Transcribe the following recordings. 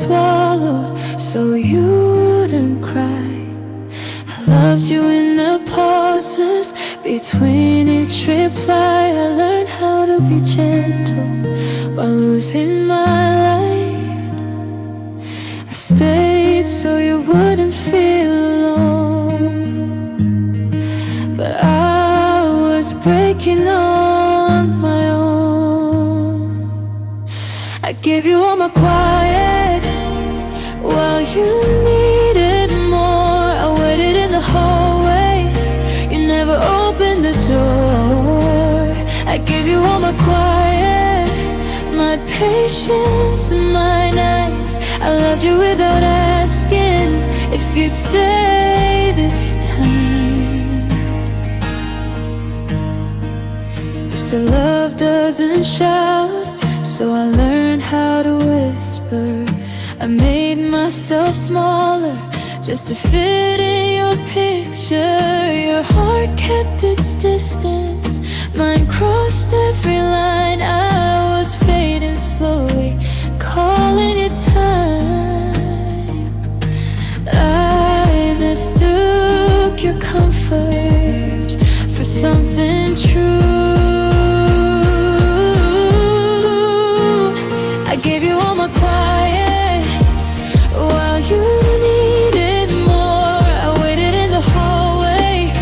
swallowed so you wouldn't cry. I loved you in the pauses between each reply. I learned how to be gentle while losing my light. I stayed so you wouldn't feel alone, but I was breaking on my own. I gave you all my quiet while you needed more. I waited in the hallway, you never opened the door. I gave you all my quiet, my patience and my nights. I loved you without asking if you'd stay this time. You said love doesn't shout, so I learned how to whisper. I made myself smaller just to fit in your picture. Your heart kept its distance, mine crossed every line. I was fading slowly, calling it time. I mistook your comfort for something true. I gave you all my quiet while you needed more. I waited in the hallway,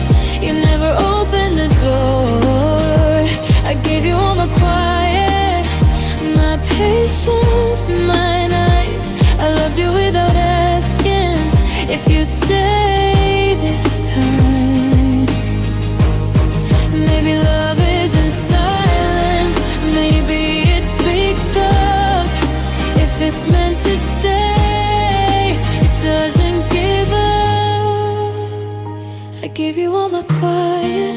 you never opened the door. I gave you all my quiet, my patience and my nights. I loved you without asking if you'd stay this time. Maybe love is in silence, maybe it speaks up. If it's meant to stay, it doesn't give up. I gave you all my quiet,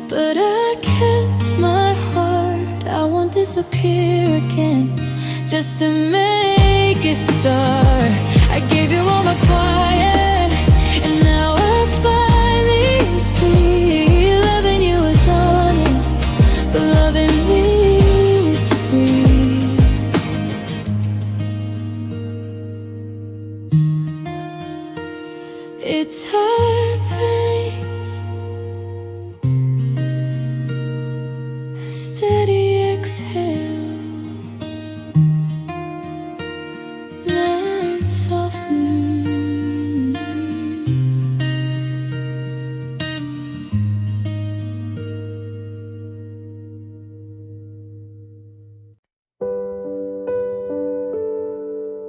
but I kept my heart. I won't disappear again just to make it start. I gave you all my quiet, and now I finally see loving you is honest, but loving me is free. It's heartbreaks, a steady exhale, night softens.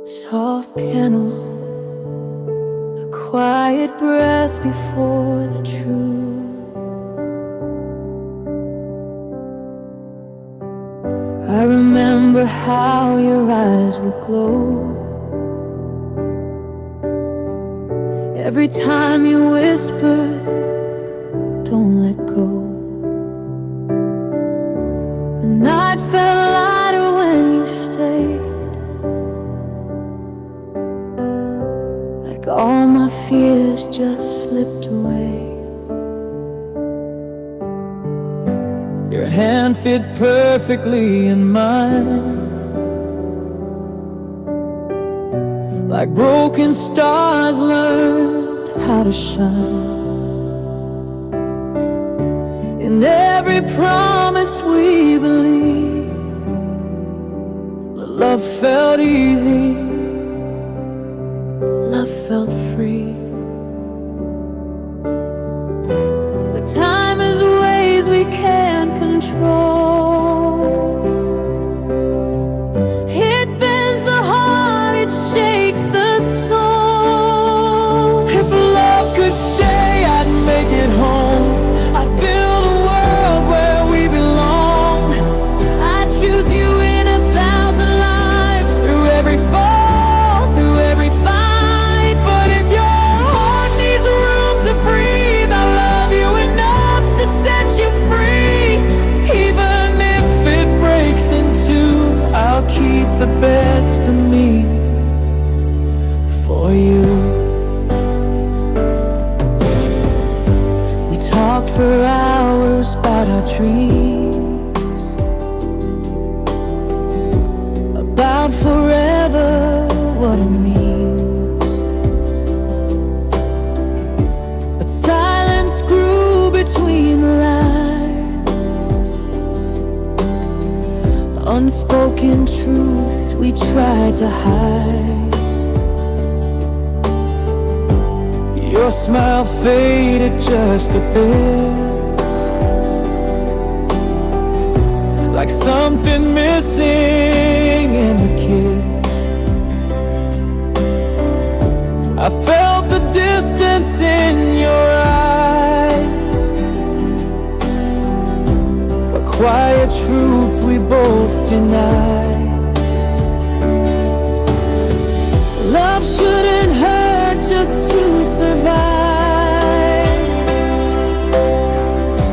Soft piano, a quiet breath before the truth. I remember how your eyes would glow every time you whispered, don't let go. The night felt lighter when you stayed, like all my fears just slipped away. Your hand fit perfectly in mine, like broken stars learned how to shine. In every promise we believed, love felt easy, love felt free. But time is ways we can't control. It bends the heart, it shakes the soul. If love could stay, I'd make it home. I'd build a world where we belong. I'd choose you in 1,000 lives through every fall. to hide. Your smile faded just a bit, like something missing in the kiss. I felt the distance in your eyes, a quiet truth we both denied. Love shouldn't hurt just to survive.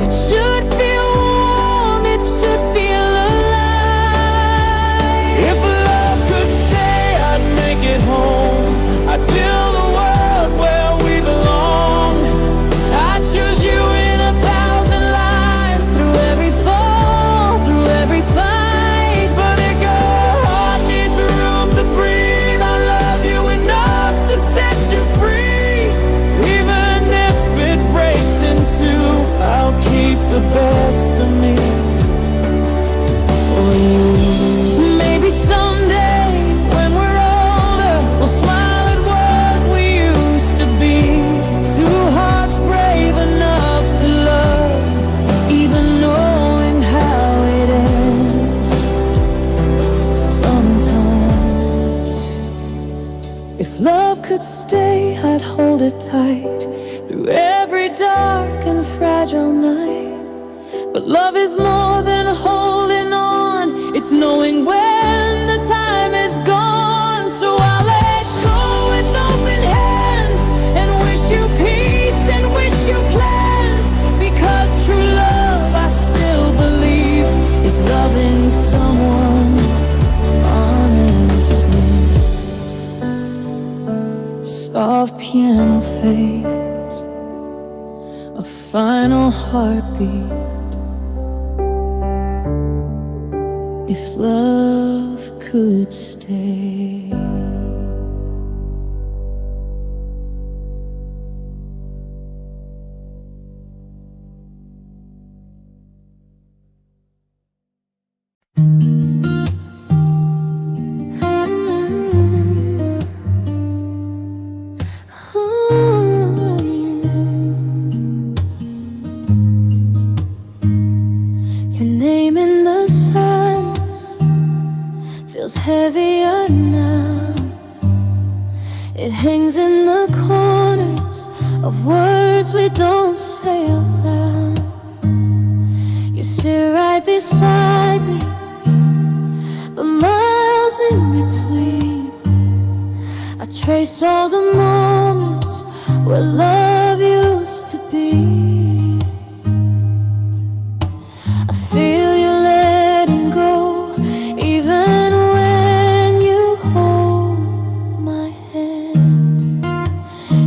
It should feel warm, it should feel alive. If love could stay, I'd make it home. I'd build a world where we belong. I'd choose you in 1,000 lives, through every fall, through every fight. but if your heart needs room to breathe, I love you enough to set you free. Even if it breaks in two, I'll keep the best of me for you. Maybe someday when we're older, we'll smile at what we used to be. Two hearts brave enough to love, even knowing how it ends. Sometimes, if love could stay, I'd hold it tight through every dark and fragile night. But love is more than holding on, it's knowing when the time is gone. So I'll let go with open hands and wish you peace and wish you plans. Because true love, I still believe, is loving someone honestly. Soft piano fades, a final heartbeat. If love could stay. Your name in the silence feels heavier now. It hangs in the corners of words we don't say aloud. You sit right beside me, but miles in between. I trace all the moments where love used to be. I feel you letting go, even when you hold my hand.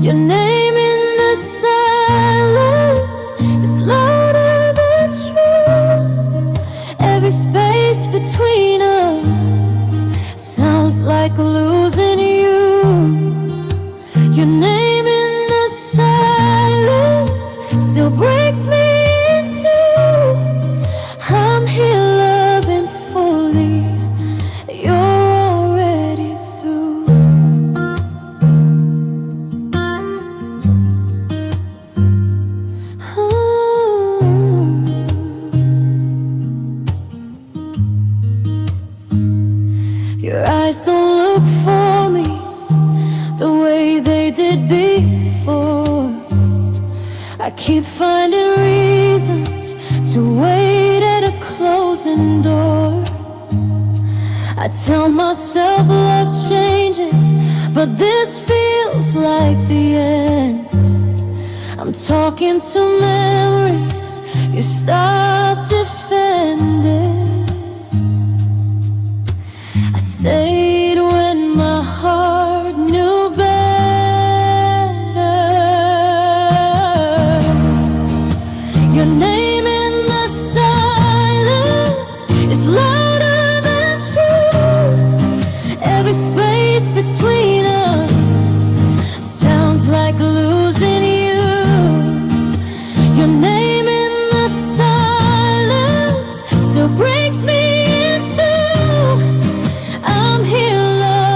Your name in the silence is louder than truth. Every space between us sounds like losing you. Your name in the silence still breaks me in two. I'm here loving fully, you're already through. Your eyes don't look for me the way they did before. I keep finding reasons to wait at a closing door. I tell myself love changes, but this feels like the end. I'm talking to memories you stopped defending. I stayed when my heart knew better. Your name in the silence is louder than truth. Every space between us sounds like losing you. Your name in the silence still breaks me in two. I'm here, love.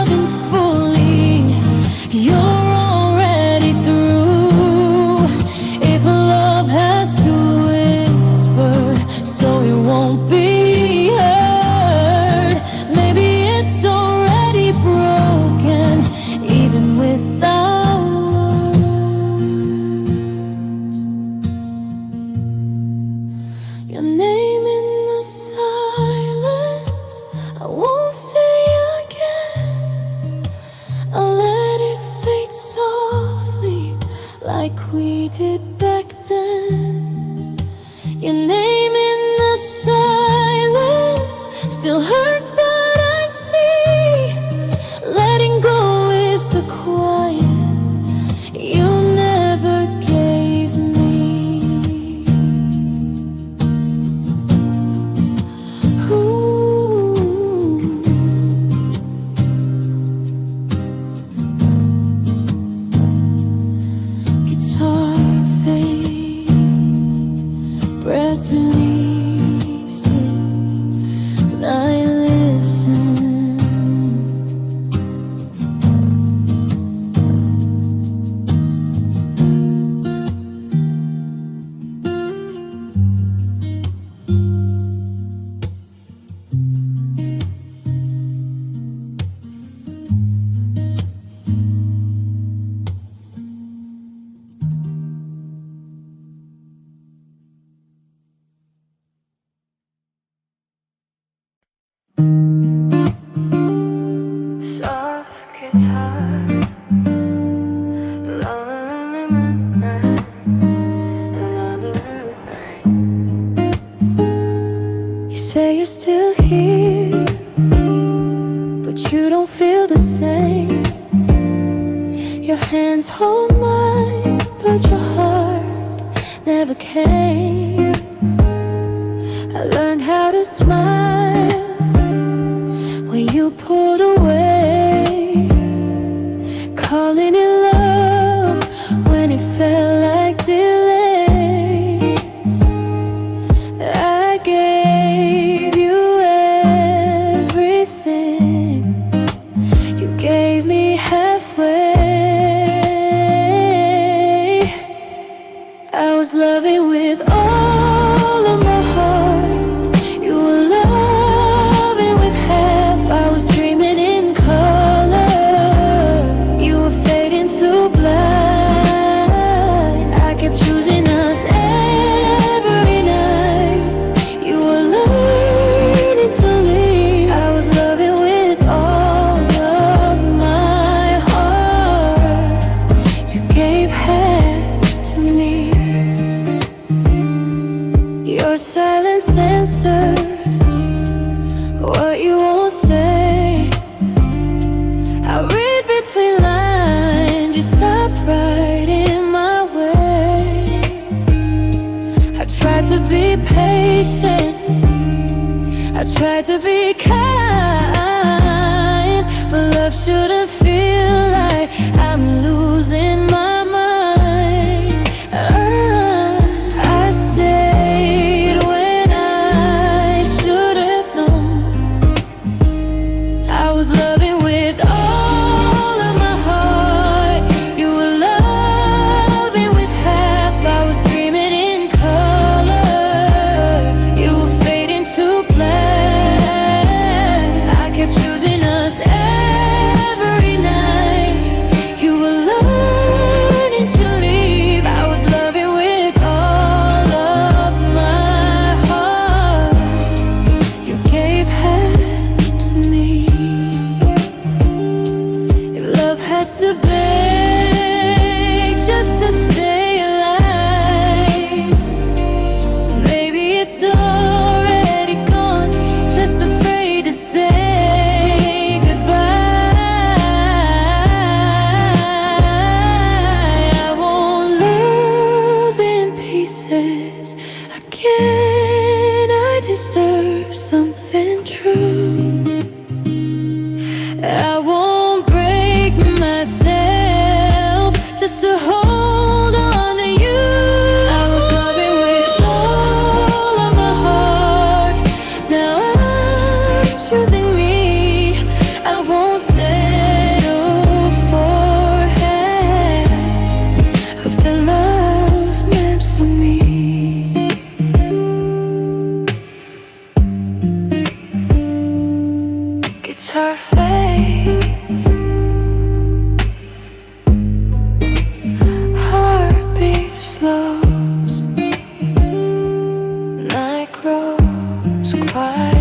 like we did back then. Your name in the silence still hurts, but I see letting go is the quiet you never gave me. Ooh. Guitar fades, breath releases, and I listen. Soft guitar, lonely night, you say you're still here, but you don't feel the same. Your hands hold mine, but your heart never came. I learned how to smile when you pulled away, calling it love when it felt like delay. I gave you everything, you gave me halfway. I was loving with all of my heart, you were loving with half. I was dreaming in color, you were fading to black. I kept choosing us every night, you were learning to leave. I was loving with all of my heart, you gave half to me. Your silence answers what you won't say. I read between lines, you stopped right in my way. I tried to be patient, I tried to be kind, but love shouldn't feel like I'm losing my mind. I stayed when I should have known. I was loving with all of my heart, you were loving with half. I was dreaming in color, you were fading to black. I kept choosing us every night, you were learning to leave. I was loving with all of my heart, you gave half to me. If love has to beg just to stay alive, maybe it's already gone, just afraid to say goodbye. I won't love in pieces again, I deserve something true. I won't break myself just to hold on to you. I was loving with all of my heart, now I'm choosing me. I won't settle for half of the love meant for me. Guitar fades, heartbeat slows, night grows quiet.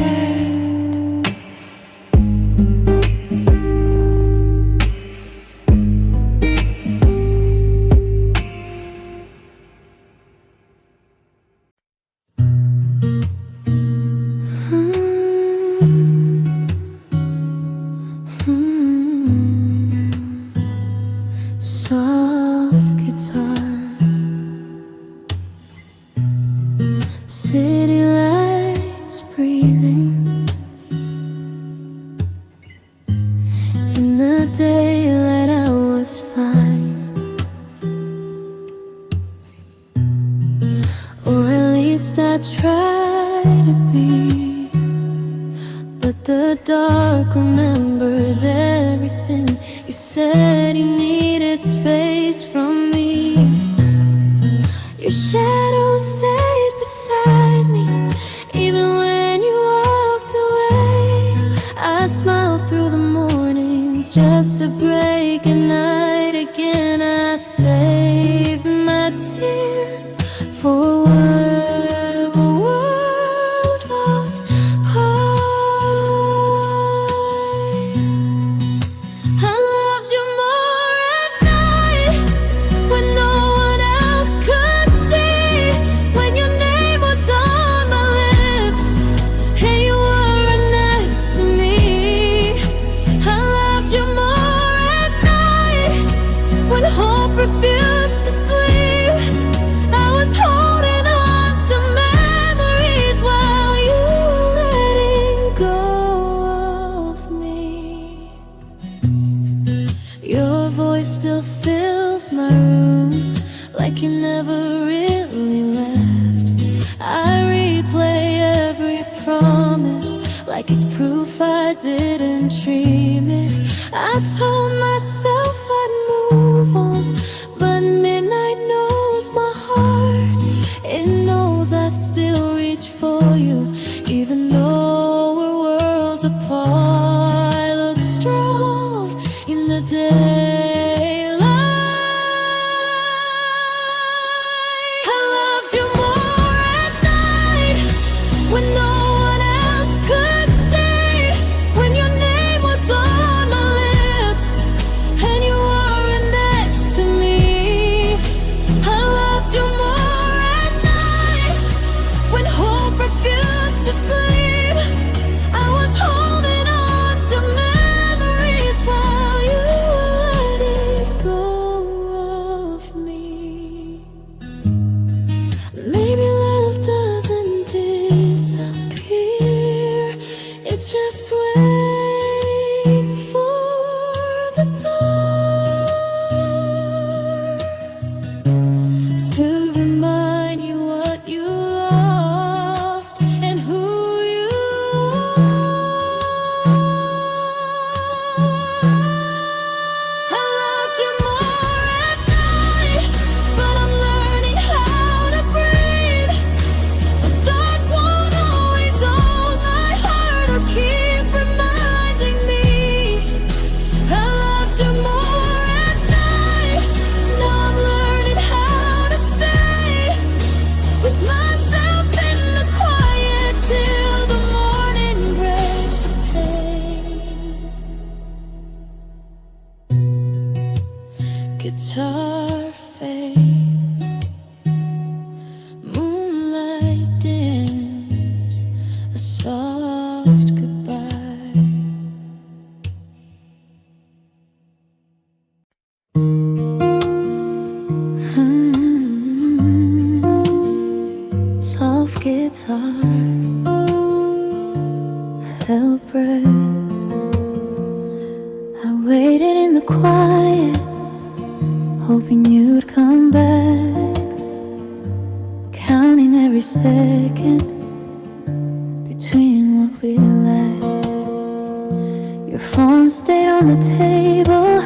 was fine, or at least I tried to be. But the dark remembers everything. You said you needed space from me. Your shadow stayed beside me, even when you walked away. I smiled through the mornings just to break at night again. I saved my tears for whatever world was part. I loved you more at night, when no one else could see, when your name was on my lips and you were next to me. I loved you more at night, when hope refused to sleep. I was holding on to memories while you were letting go of me. Your voice still fills my room, like you never really left. I replay every promise, like it's proof I didn't dream it. I told myself I'd move on, but midnight knows my heart. It knows I still reach for you, even though we're worlds apart. Look strong in the daylight. I loved you more at night, when no one else could see, when your name was on my lips and you were next to me. I loved you more at night, when hope refused to sleep. I was holding on to memories while you were letting go of me. Maybe love doesn't disappear, it just waits for the dark to remind you what you lost and who you are. I loved you more at night, but I'm learning how to breathe. The dark won't always hold my heart or keep reminding me. I loved you more at night. Now I'm learning how to stay with myself in the quiet till the morning breaks the pain. Guitar fades, moonlight dims, a soft goodbye. Soft guitar, held breath. I waited in the quiet, hoping you'd come back, counting every second between what we lacked. Your phone stayed on the table,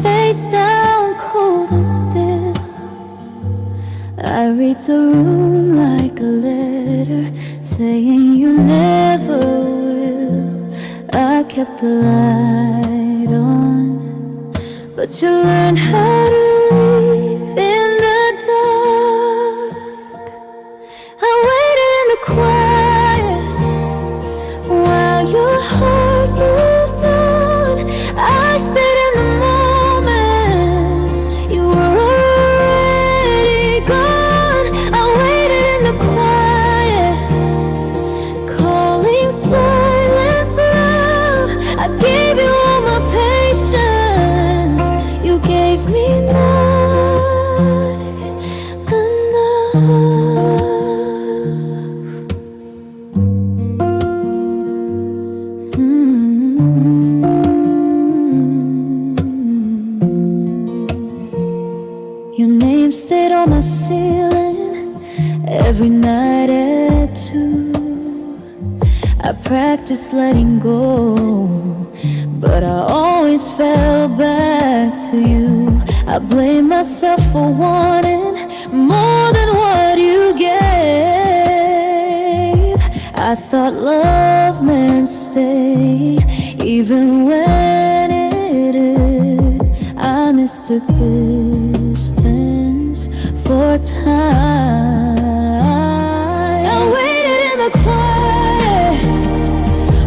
face down, cold and still. I read the room like a letter, saying you never will. I kept the light on, but you learned how to live in the dark. I waited in the quiet while your heart moved on. I stayed in the moment, you were already gone. I waited in the quiet, calling silence love. I gave you all my patience, you gave me none. stayed on my ceiling every night at 2. I practiced letting go, but I always fell back to you. I blame myself for wanting more than what you gave. I thought love meant stay, even when it did. I mistook distance for time. I waited in the quiet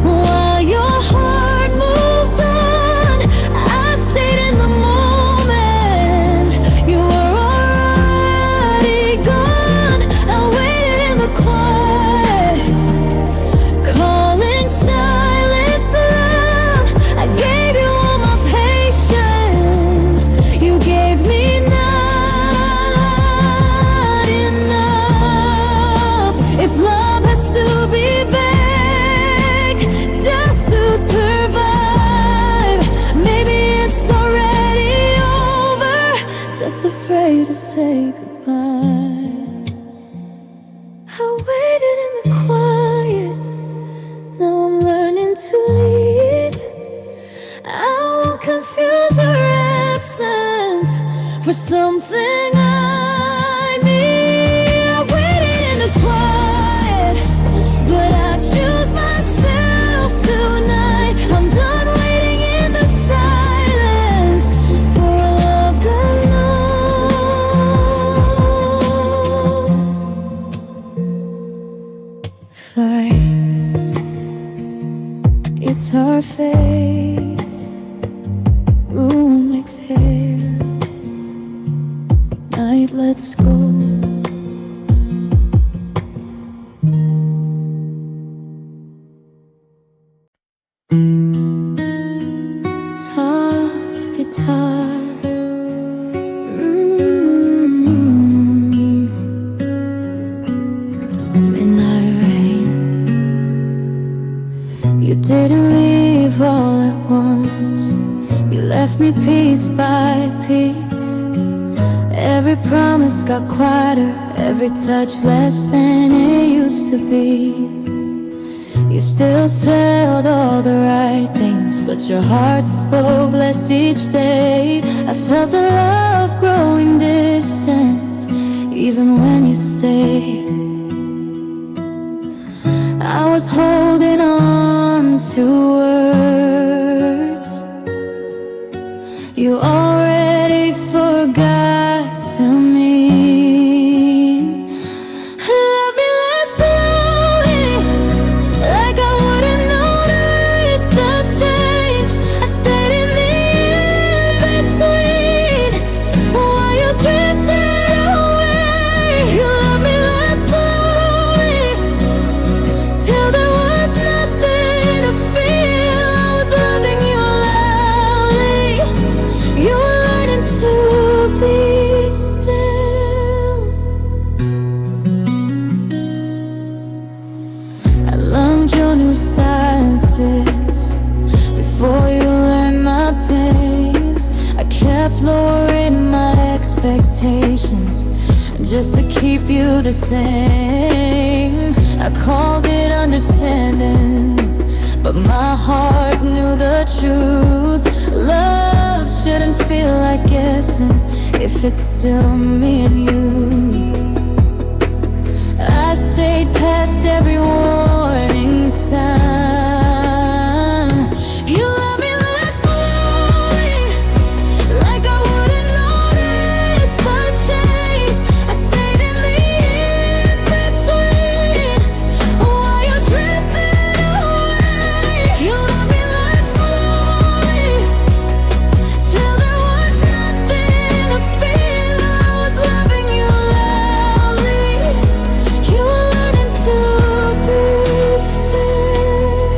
while your heart moved on. I stayed in the moment, you were already gone. I waited in the quiet, calling silence love. I gave you all my patience, you gave me not enough. If love has to be back just to survive, maybe it's already over, just afraid to say goodbye. I waited in the quiet, now I'm learning to leave. I won't confuse your absence for something I need. I waited in the quiet, but I choose myself tonight. I'm done waiting in the silence for a love gone long. Fight, it's our fate. Room exhales, night lets go. Soft guitar, midnight rain. You didn't leave all at once, you left me piece by piece. Every promise got quieter, every touch less than it used to be. You still said all the right things, but your heart spoke less each day. I felt the love growing distant, even when you stayed. I was holding on to words you already forgot to mean. Love me less slowly, like I wouldn't notice the change. I stayed in the in-between while you drifted away. You loved me less slowly, till there was nothing to feel. I was loving you loudly, you were learning to be still. I longed your new silences before you learned my pain. I kept lowering my expectations just to keep you the same. I called it understanding, but my heart knew the truth. Love shouldn't feel like guessing if it's still me and you. I stayed past every warning sign. You love me less slowly, like I wouldn't notice the change. I stayed in the in-between while you drifted away. You love me less slowly, till there was nothing to feel. I was loving you loudly, you were learning to be still.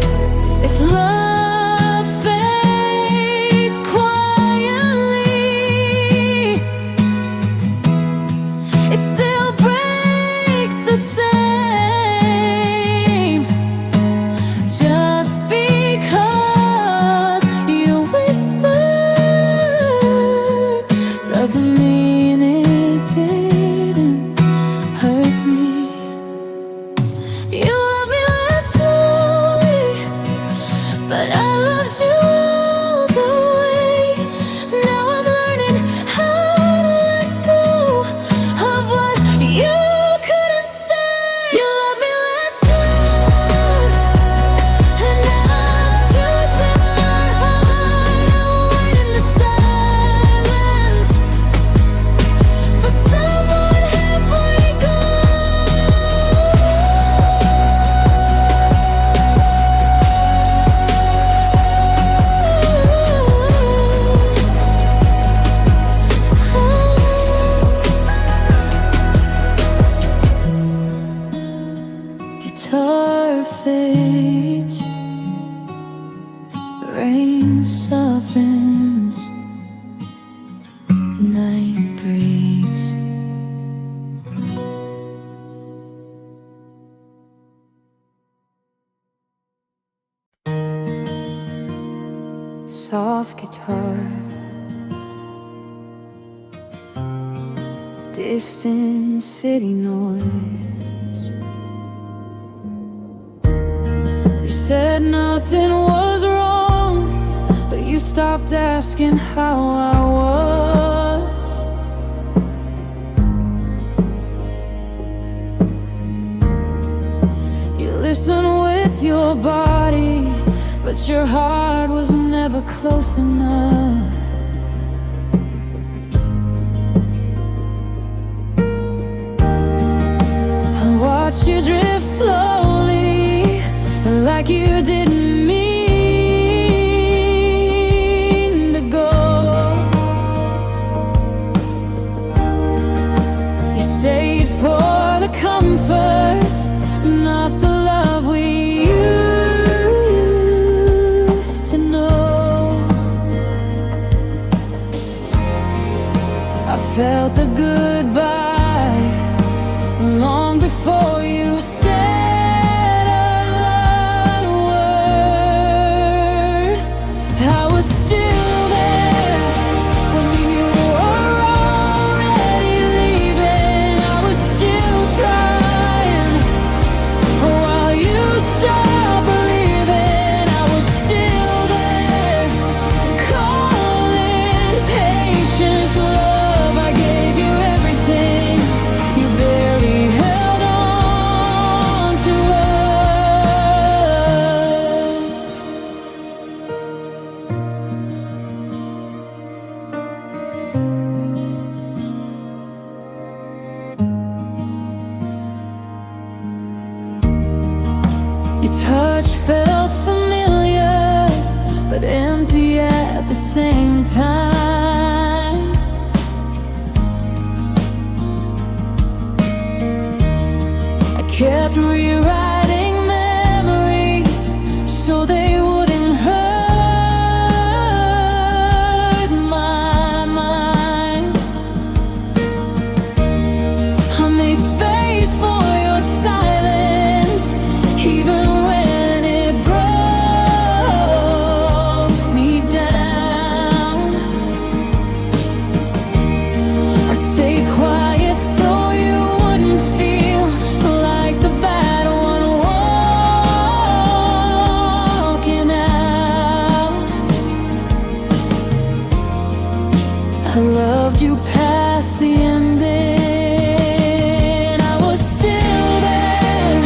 night breeze. Soft guitar, distant city noise. You said nothing was wrong, but you stopped asking how I was. You listened with your body, but your heart was never close enough. I watched you drift slowly, like you didn't mean to go. You stayed for the comfort, not the love we used to know. I felt the goodbye long before you said a word. I was still there when you were already leaving. I was still trying while you stopped believing. I was still there, calling patience, love. I gave you everything. You barely held on to us. Your touch felt familiar, but empty at the same time. I kept rewriting memories so they wouldn't hurt my mind. I made space for your silence, even when it broke me down. I stayed quiet so you wouldn't feel like the bad one walking out. I loved you past the ending. I was still there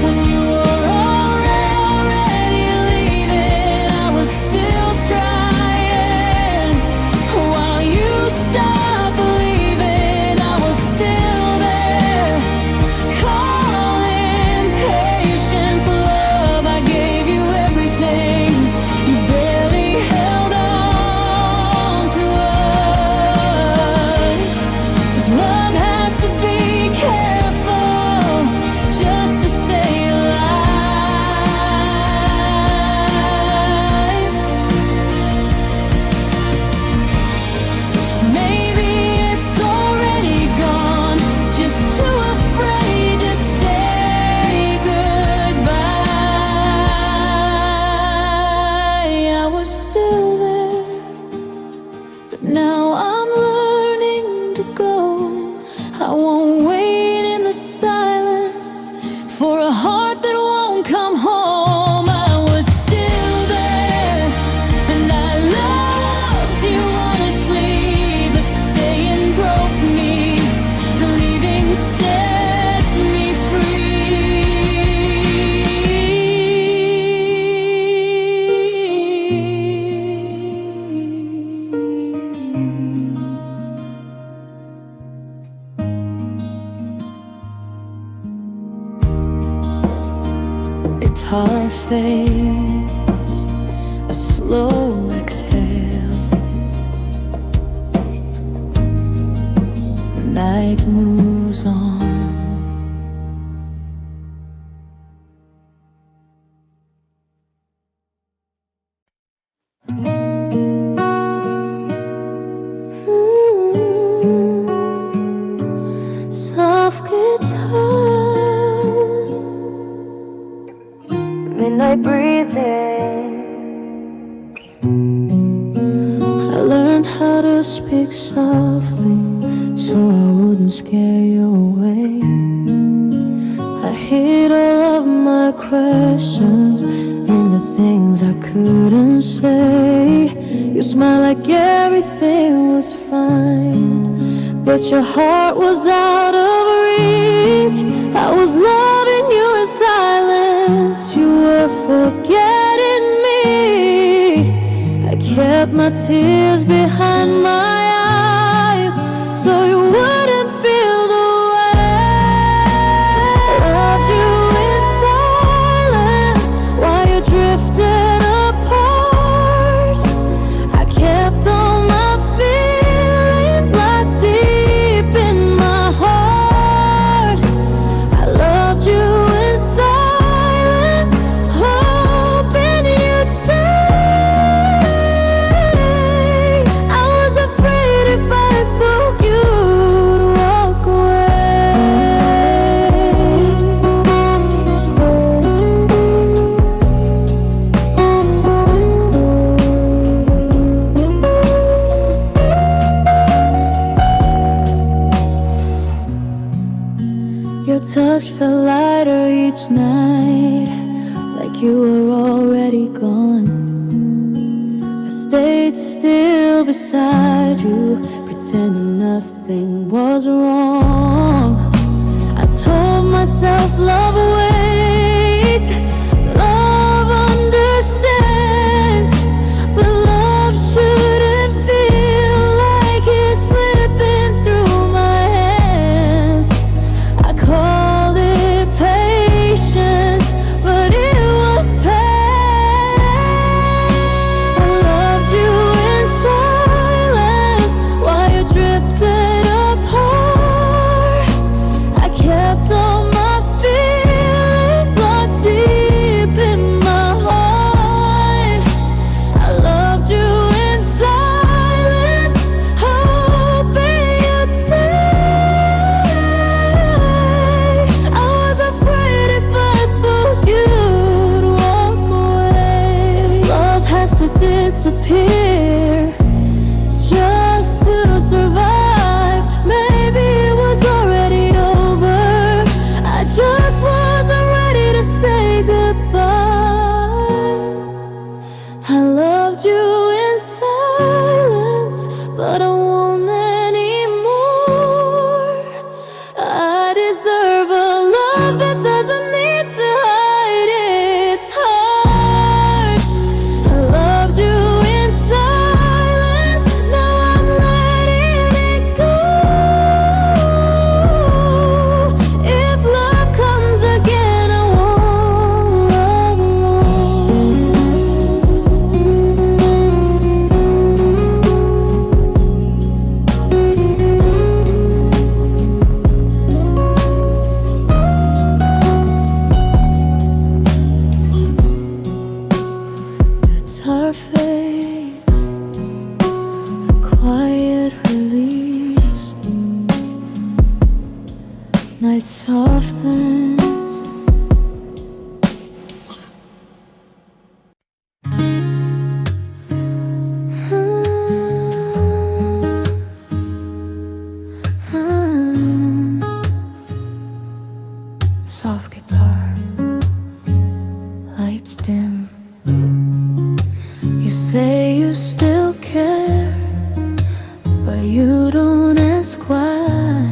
when you were already leaving. I was still trying while you stopped believing. I was still there, calling patience, love. I gave you everything. You barely held on to us. If love has to be careful just to stay alive, maybe it's already gone, just too afraid to say goodbye. I was still there, but now I'm learning to go. I won't wait in the silence for a heart that won't come home. I was still there, and I loved you honestly, but staying broke me. The leaving sets me free. Guitar fades, a slow exhale. Night moves on. speak softly so I wouldn't scare you away. I hid all of my questions and the things I couldn't say. You smiled like everything was fine, but your heart was out of reach. I was loving you in silence, you were forgetting me. I kept my tears behind my eyes so you wouldn't feel the way. Loved you in silence while you drifted apart. I kept all my feelings locked deep in my heart. I loved you in silence, hoping you'd stay. I was afraid if I spoke you'd walk away. Your touch felt lighter each night, like you were already gone. I stayed still beside you, pretending nothing was wrong. I told myself love waits, love understands, but love shouldn't feel like it's slipping through my hands. I called it patience, but it was pain. I loved you in silence while you drifted apart. I kept all my feelings locked deep in my heart. I loved you in silence, hoping you'd stay. I was afraid if I spoke you'd walk away. If love has to disappear just to survive, maybe it was already over. I just wasn't ready to say goodbye. I loved you in silence, but I won't anymore. I deserve a love that doesn't need to hide its heart. I loved you in silence, now I'm letting it go. If love comes again, I won't love Guitar fades, a quiet release. Night softens. Soft guitar, lights dim. You say you still care, but you don't ask why.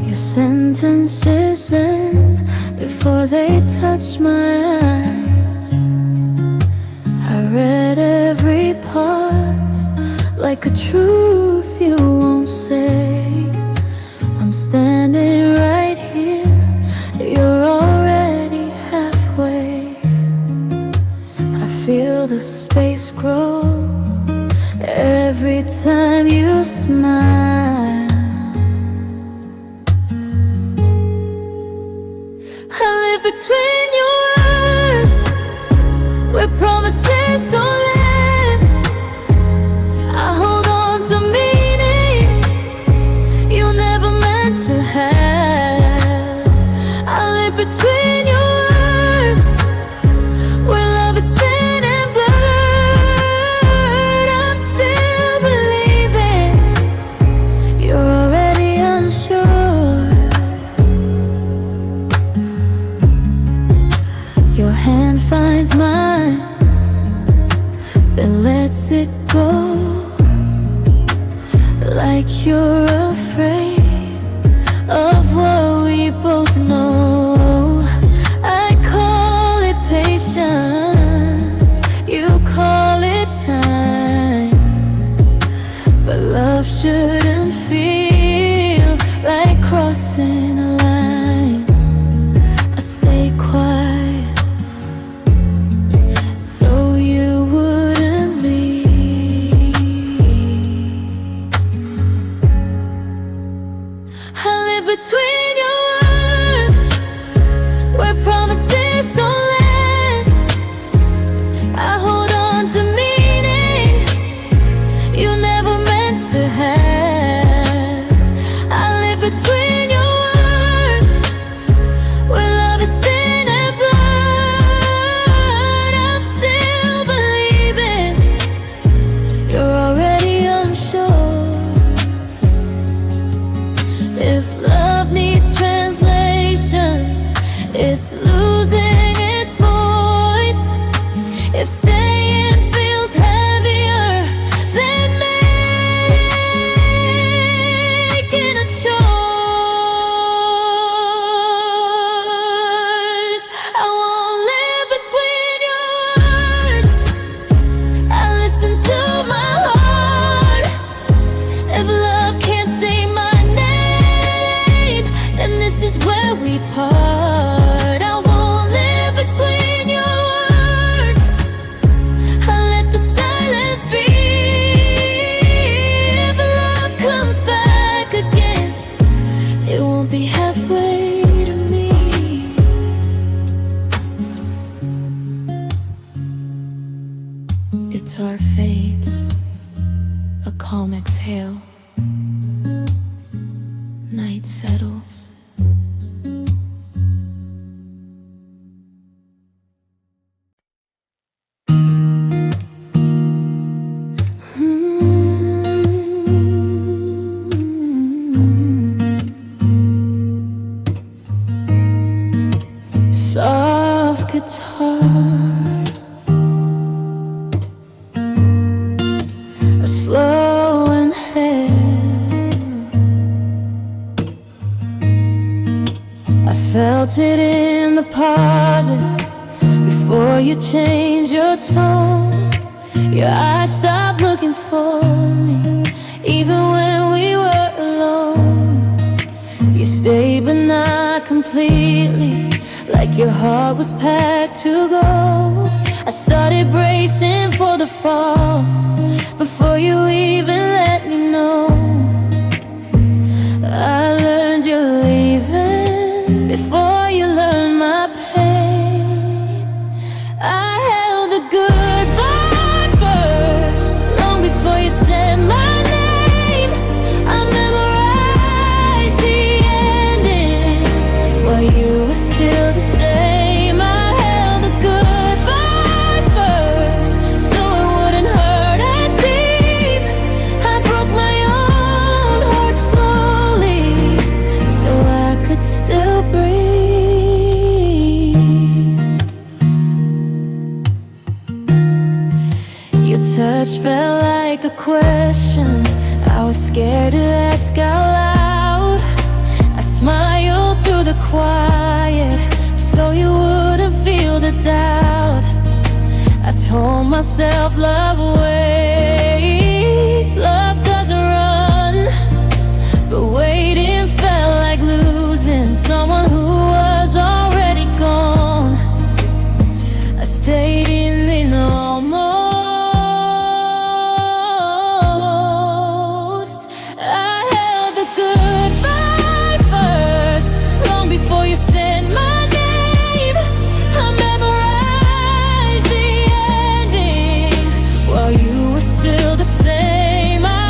Your sentences end before they touch my eyes. I read every pause like a truth you won't say. I'm standing right here, you're already halfway. I feel the space grow every time you smile. I live between your words, where promises don't end. I hold on to meaning you never meant to have. I live between your words, where love is thin and blurred. I'm still believing like you're afraid of what we both know. I call it patience, you call it time, but love shouldn't feel like crossing a line. I stay quiet so you wouldn't leave. I live between your words, where promises don't land. I hold on to meaning you never meant to have. I live between your words, where love is thin and blood. I'm still believing you're already unsure. If love needs translation, it's losing its voice. If staying feels heavier than making a choice, I won't live between your words. I listen to my heart. If love can't say my name, then this is where we part. I won't live between your words. I let the silence be. If love comes back again, it won't be halfway to me. It's our fate, a calm exhale. Night settles. Soft guitar, a slow inhale. I felt it in the pauses before you change your tone. Your eyes stopped looking for me, even when we were alone. You stayed but not completely, like your heart was packed to go. I started bracing for the fall before you even let me know. I learned you're leaving before you learned my pain. I held the goodbye first, long before you said my name. I memorized the ending while you were still the same. I held the goodbye first, so it wouldn't hurt as deep. I broke my own heart slowly, so I could still breathe. Your touch felt like a question I was scared to ask out loud. I smiled through the quiet so you wouldn't feel the doubt. I told myself love waits, love doesn't run. But waiting felt like losing someone who was already gone. I stayed in the almost. I held the goodbye first, long before you said my name. I memorized the ending while you were still the same. I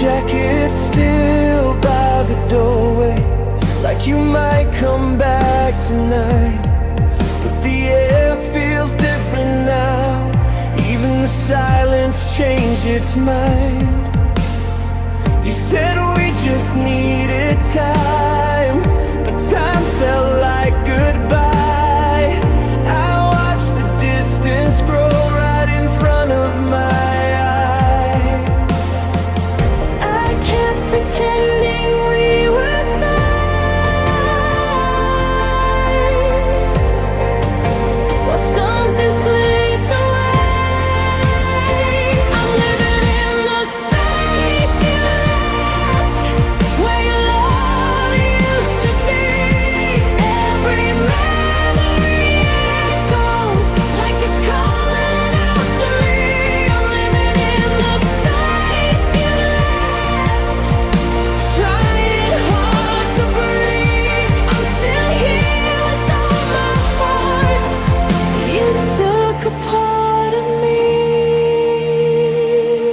Jacket still by the doorway, like you might come back tonight. But the air feels different now. Even the silence changed its mind. You said we just needed time, but time felt like goodbye. I watched the distance grow right in front of my eyes. I kept pretending we were fine, while something slipped away. I'm living in the space you left, where your love used to be. Every memory echoes like it's calling out to me. I'm living in the space you left, trying hard to breathe. I'm still here with all my heart. You took a part of me.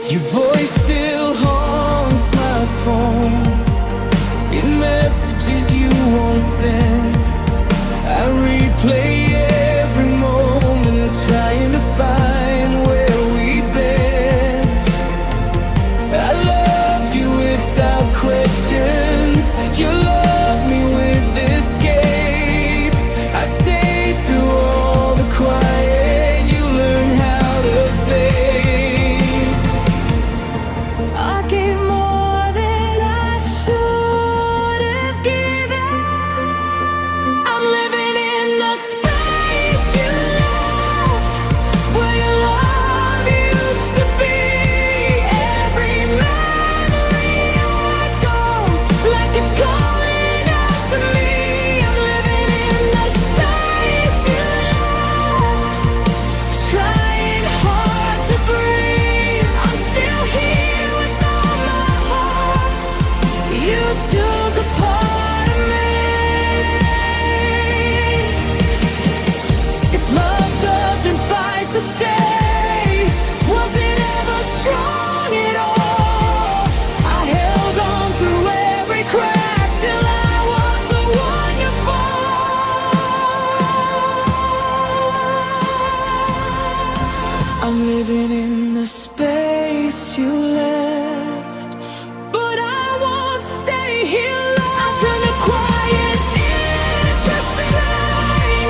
Your voice still haunts my phone, in messages you once sent. I replay every moment, trying to find where we've been. I loved you without questions. You loved me with escape. I stayed through all the quiet. You learned how to fade. I gave more than I should have given. I'm living in the space you left, where your love used to be. Every memory echoes like it's calling out to me. I'm living in the space you left, trying hard to breathe. I'm still here with all my heart. You took a part of me. If love doesn't fight to stay, was it ever strong at all? I held on through every crack till I was the one to fall. I'm living in the space you left, but I won't stay here long. I'll turn the quiet into rain.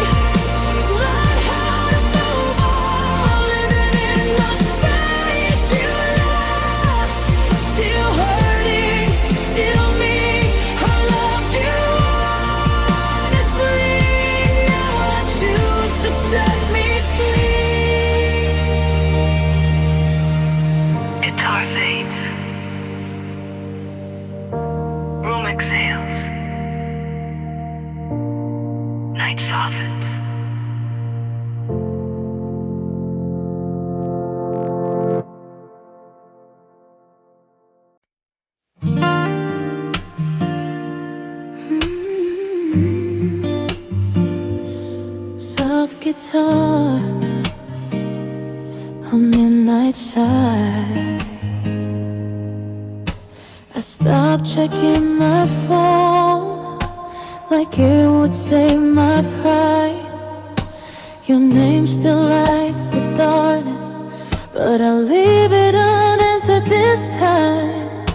Learn how to move on. Living in the space you left, still hurting, still me. I loved you honestly. Now I choose to set me free. Guitar fades. Room exhales. Night softens. Soft guitar, a midnight shy. I stopped checking my phone, like it would save my pride. Your name still lights the darkness, but I'll leave it unanswered this time.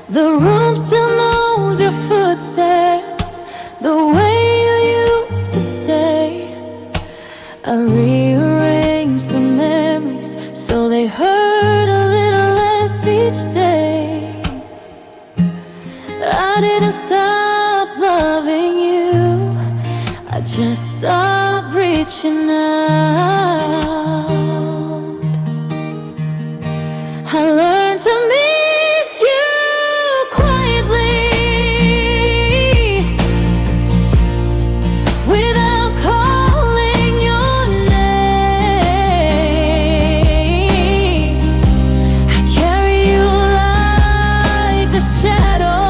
The room still knows your footsteps, the way you used to stay. I rearranged the memories so they hurt a little less each day. I didn't stop loving you, I just stopped reaching out. I learned to miss you quietly, without calling your name. I carry you like the shadow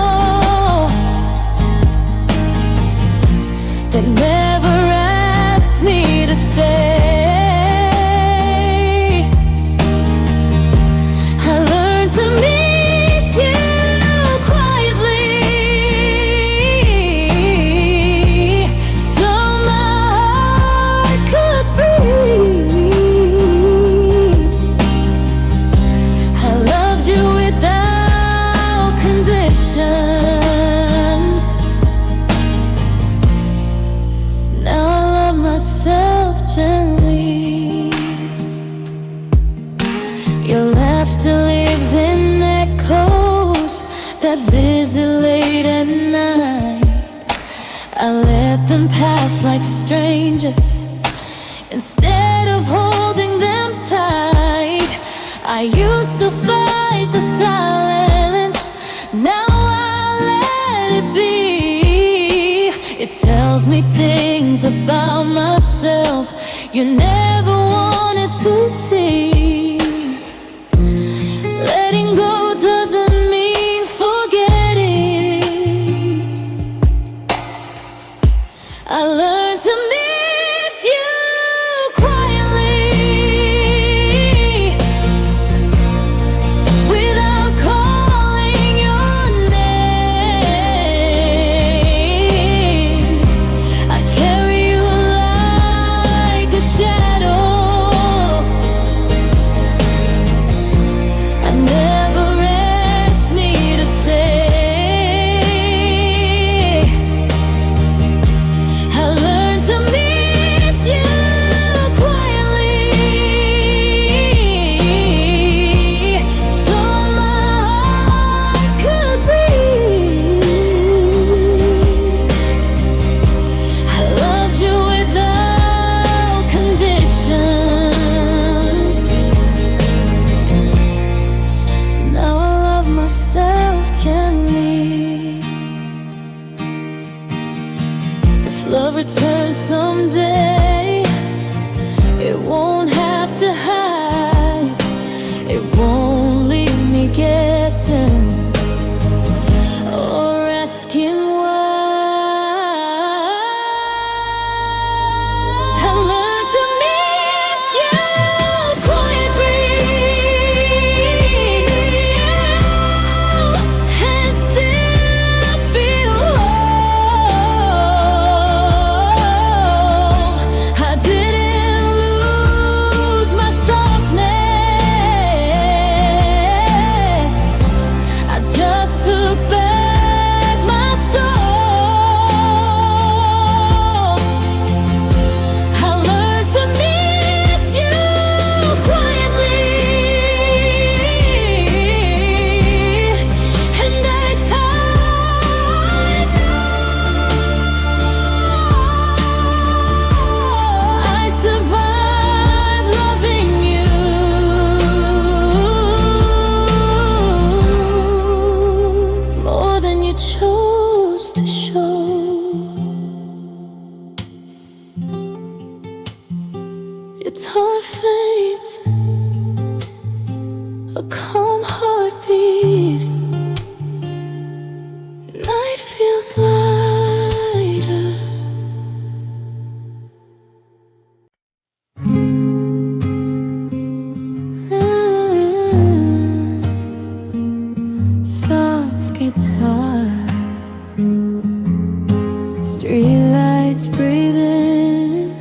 late at night. I let them pass like strangers instead of holding them tight. I used to fight the silence, now I let it be. It tells me things about myself you never wanted to see. Letting go doesn't mean forgetting. I learned to miss you quietly, without calling your name. I carry you like a shadow. I never asked me to stay. I learned to miss you quietly, so my heart could breathe. I loved you without conditions. Now I love myself gently. If love returns someday, it won't have to hide. It won't leave me guessing or asking why. I learned to miss you quietly, and still feel whole. I didn't lose my softness, I just took back my soul. I learned to miss you quietly, and that's how I survived loving you more than you chose to show. It's our fate, a calm heartbeat. Night feels lighter. Soft guitar, streetlights breathing.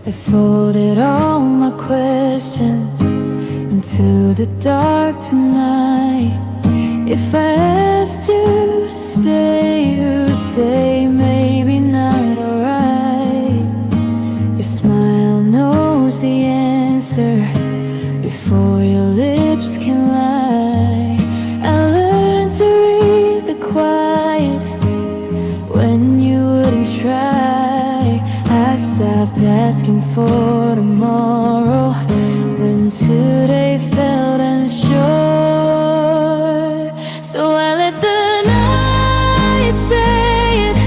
I folded all my questions into the dark tonight. If I asked you to stay, you'd say maybe not, alright. Your smile knows the answer before your lips can lie. I learned to read the quiet when you wouldn't try. I stopped asking for tomorrow when today felt unsure. So I let the night say it,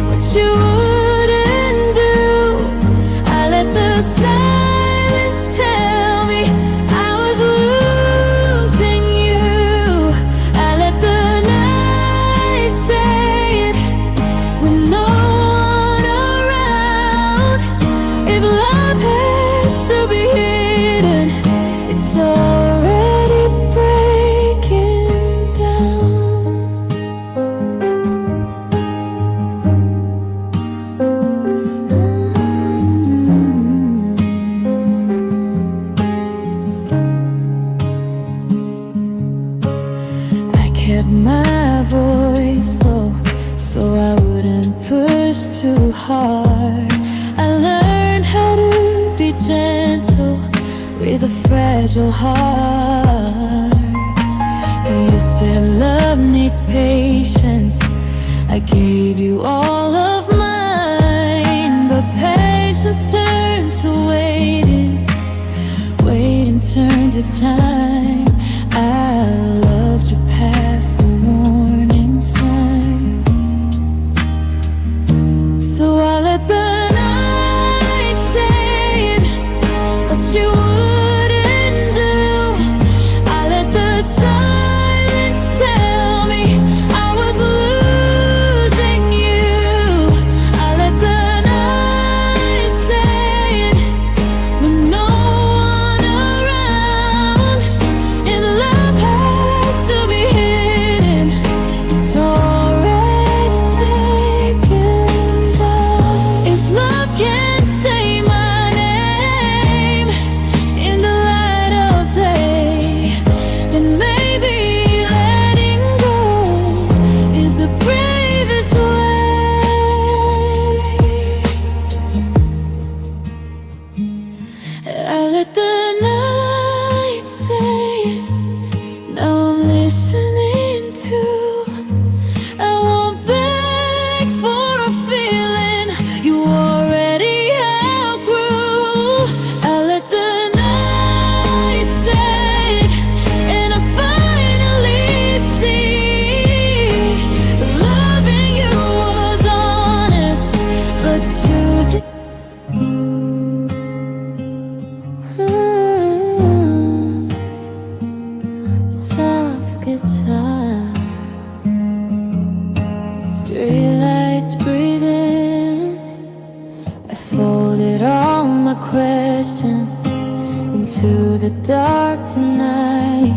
what you wouldn't do. I let the silence tell me I was losing you. I let the night say it with no one around. If love has to be hidden, it's already breaking down. I kept my voice low so I wouldn't push too hard. I learned how to be gentle with a fragile heart. You said love needs needs patience. I gave you all of mine, but patience turned to waiting. Waiting turned to time. I loved you past the warning sign. So I let the night say it, what you wouldn't do. I let the silence tell me I was losing you. I let the night say it when no one around, and love has to be hidden. It's already taken down. If love can't say my name in the light of day, then maybe letting go is the bravest way. I let the night say it. Now I'm listening to. I won't beg for a feeling you already outgrew. I let the night say it, and I finally see loving you was honest, but choosing soft guitar, streetlights breathing. I folded all my questions into the dark tonight.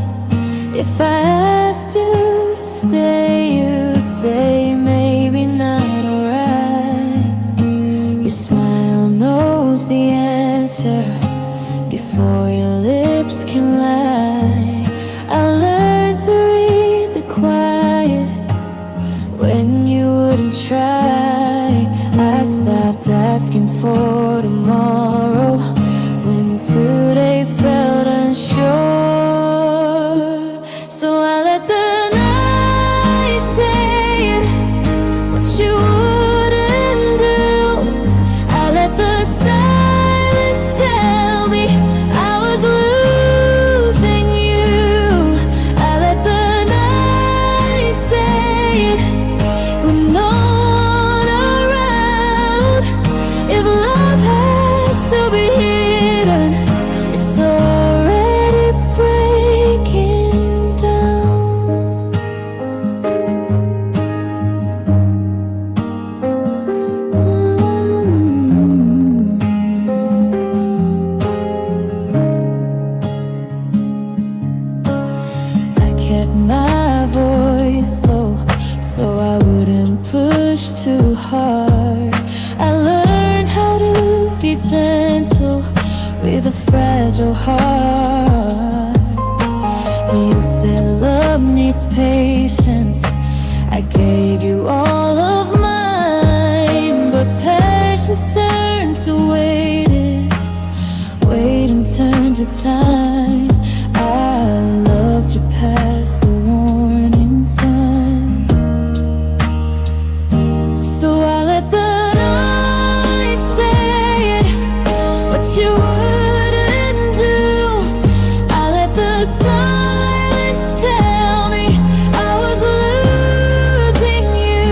If I asked you to stay, you'd say maybe not alright. Your smile knows the answer before your lips can lie. I learned to read the quiet when you wouldn't try. I stopped asking for tomorrow when today felt unsure. So I let the night say it, what you wouldn't do. I let the silence tell me I was losing you. I let the night say it with no one around. If love has to be hidden, it's already breaking down. I kept my voice low so I wouldn't push too hard. I learned how to be gentle with a fragile heart. You said love needs patience. I gave you all of mine, but patience turned to waiting. Waiting turned to time. I loved you past the warning sign. So I let the night say it, what you wouldn't do. I let the silence tell me I was losing you.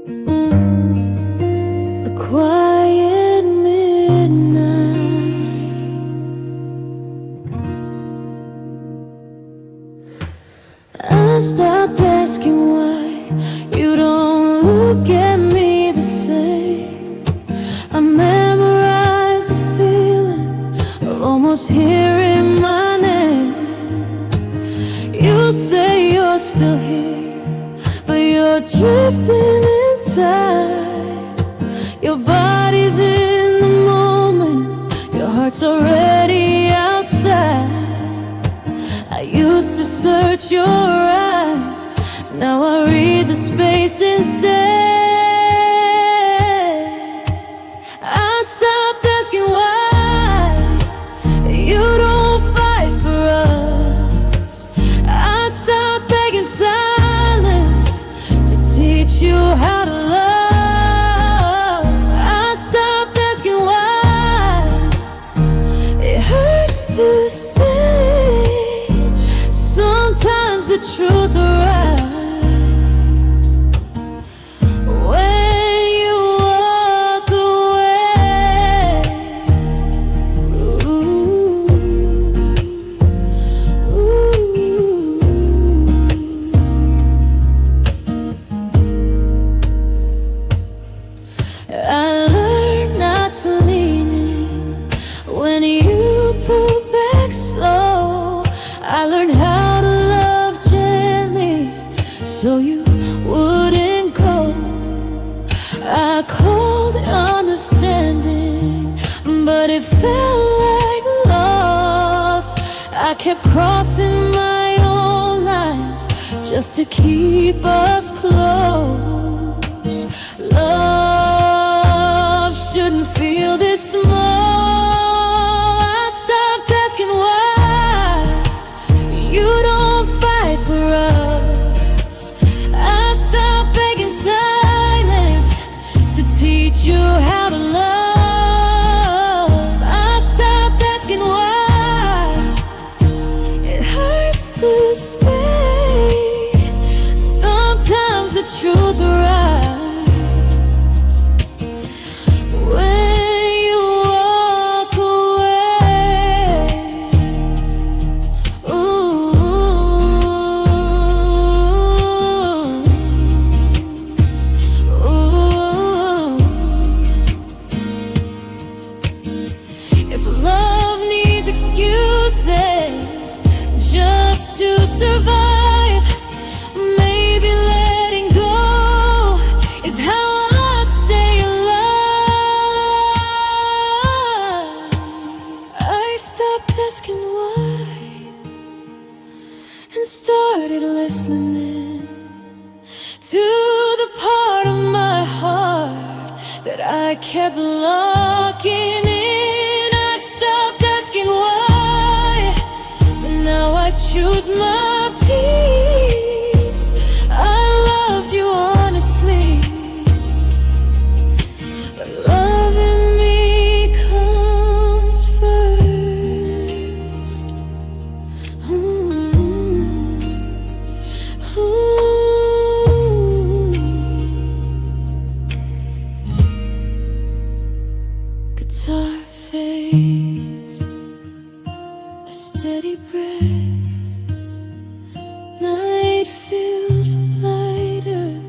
A quiet midnight. I stopped asking why you don't look at me the same. I memorized the feeling of almost hearing my name. You say you're still here, but you're drifting inside. Your body's in the moment, your heart's already outside. I used to search your eyes, now I read the space instead. I stopped asking why you don't fight for us. I stopped begging silence to teach you how to love. I stopped asking why it hurts to say. Sometimes the truth arrives when you walk away. Ooh, ooh. I learned not to lean in when you pull back slow. I learned how to love gently so you wouldn't go. I called it understanding, but it felt like loss. I kept crossing my own lines just to keep us close. Love shouldn't feel this small. I stopped asking why you don't fight for us. I stopped begging silence to teach you how to love. I stopped asking why it hurts to stay. Sometimes the truth arrives when you walk away. If love needs excuses just to survive, maybe letting go is how I stay alive. I stopped asking why and started listening to the part of my heart that I kept locking in. I stopped asking why, but now I choose my peace. I loved you honestly, but loving me comes first. Ooh, ooh. Guitar fades, a steady breath. Night feels lighter.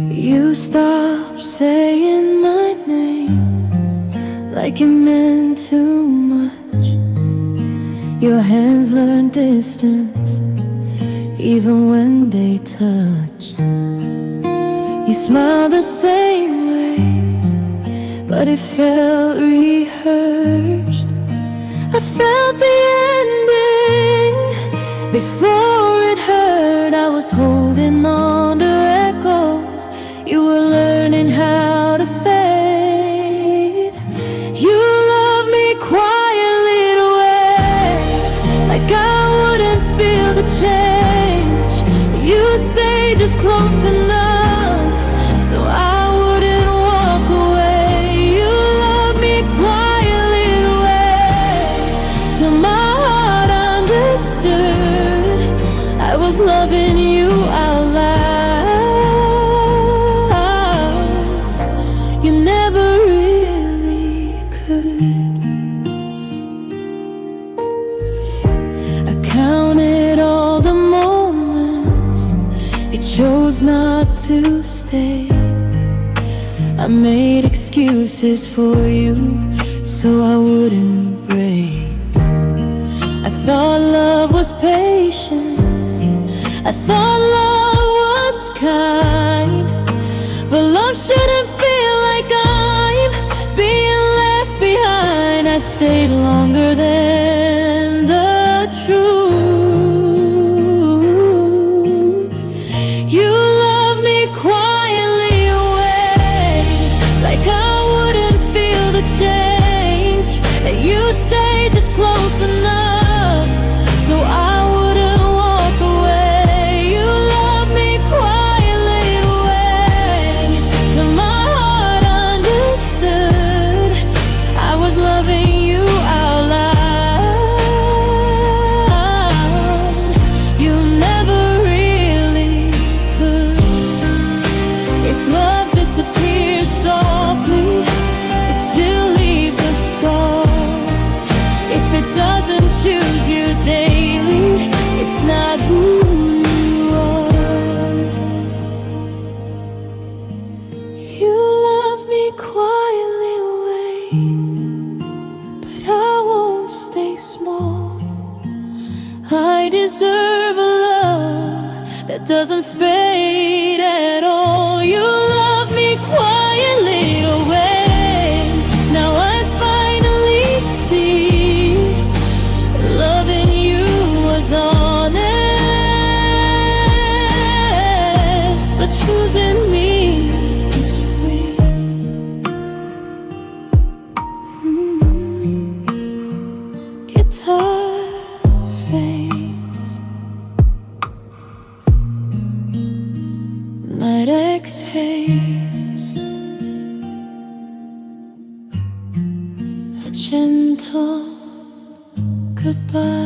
You stop saying my name like it meant too much. Your hands learn distance even when they touch. You smile the same way, but it felt rehearsed. I felt the ending before it hurt. I was holding on to echoes. You were learning how to fade. You love me quietly away. close enough so I wouldn't walk away. You loved me quietly away till my heart understood I was loving you out loud. You never really could. I counted all the moments you chose not to stay. I made excuses for you so I wouldn't break. I thought love was patience, I thought love was kind, but love shouldn't feel like I'm being left behind. I stayed longer than the truth. You love me quietly away, like I wouldn't feel the change. That you stayed just close enough so I wouldn't walk away. You love me quietly away till my heart understood I was loving you out loud. You never really could. If love disappears softly, it still leaves a scar. If it doesn't choose you daily, it's not who you are. You love me quietly away, but I won't stay small. I deserve a love that doesn't fade at all. You love me quietly away. Now I finally see loving you was honest, but choosing me is free. Guitar fades, night exhales, a gentle goodbye.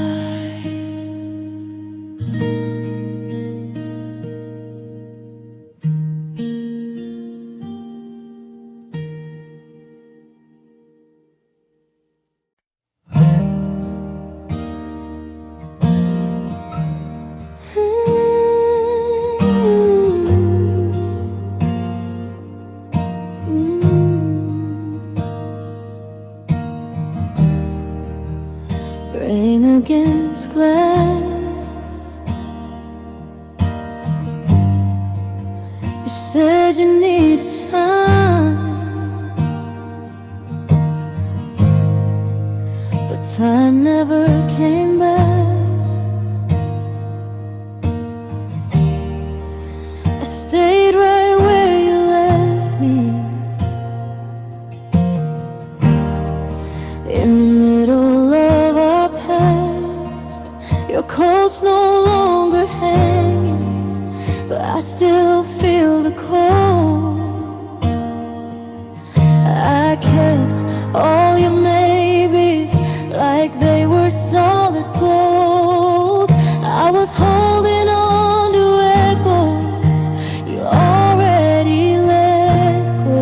Rain against glass. You said you needed time, but time never came back. I stayed right where you left me, in the middle of our past. Your coat's no longer hanging, but I still feel the cold. I kept all your maybes like they were solid gold. I was holding on to echoes you already let go.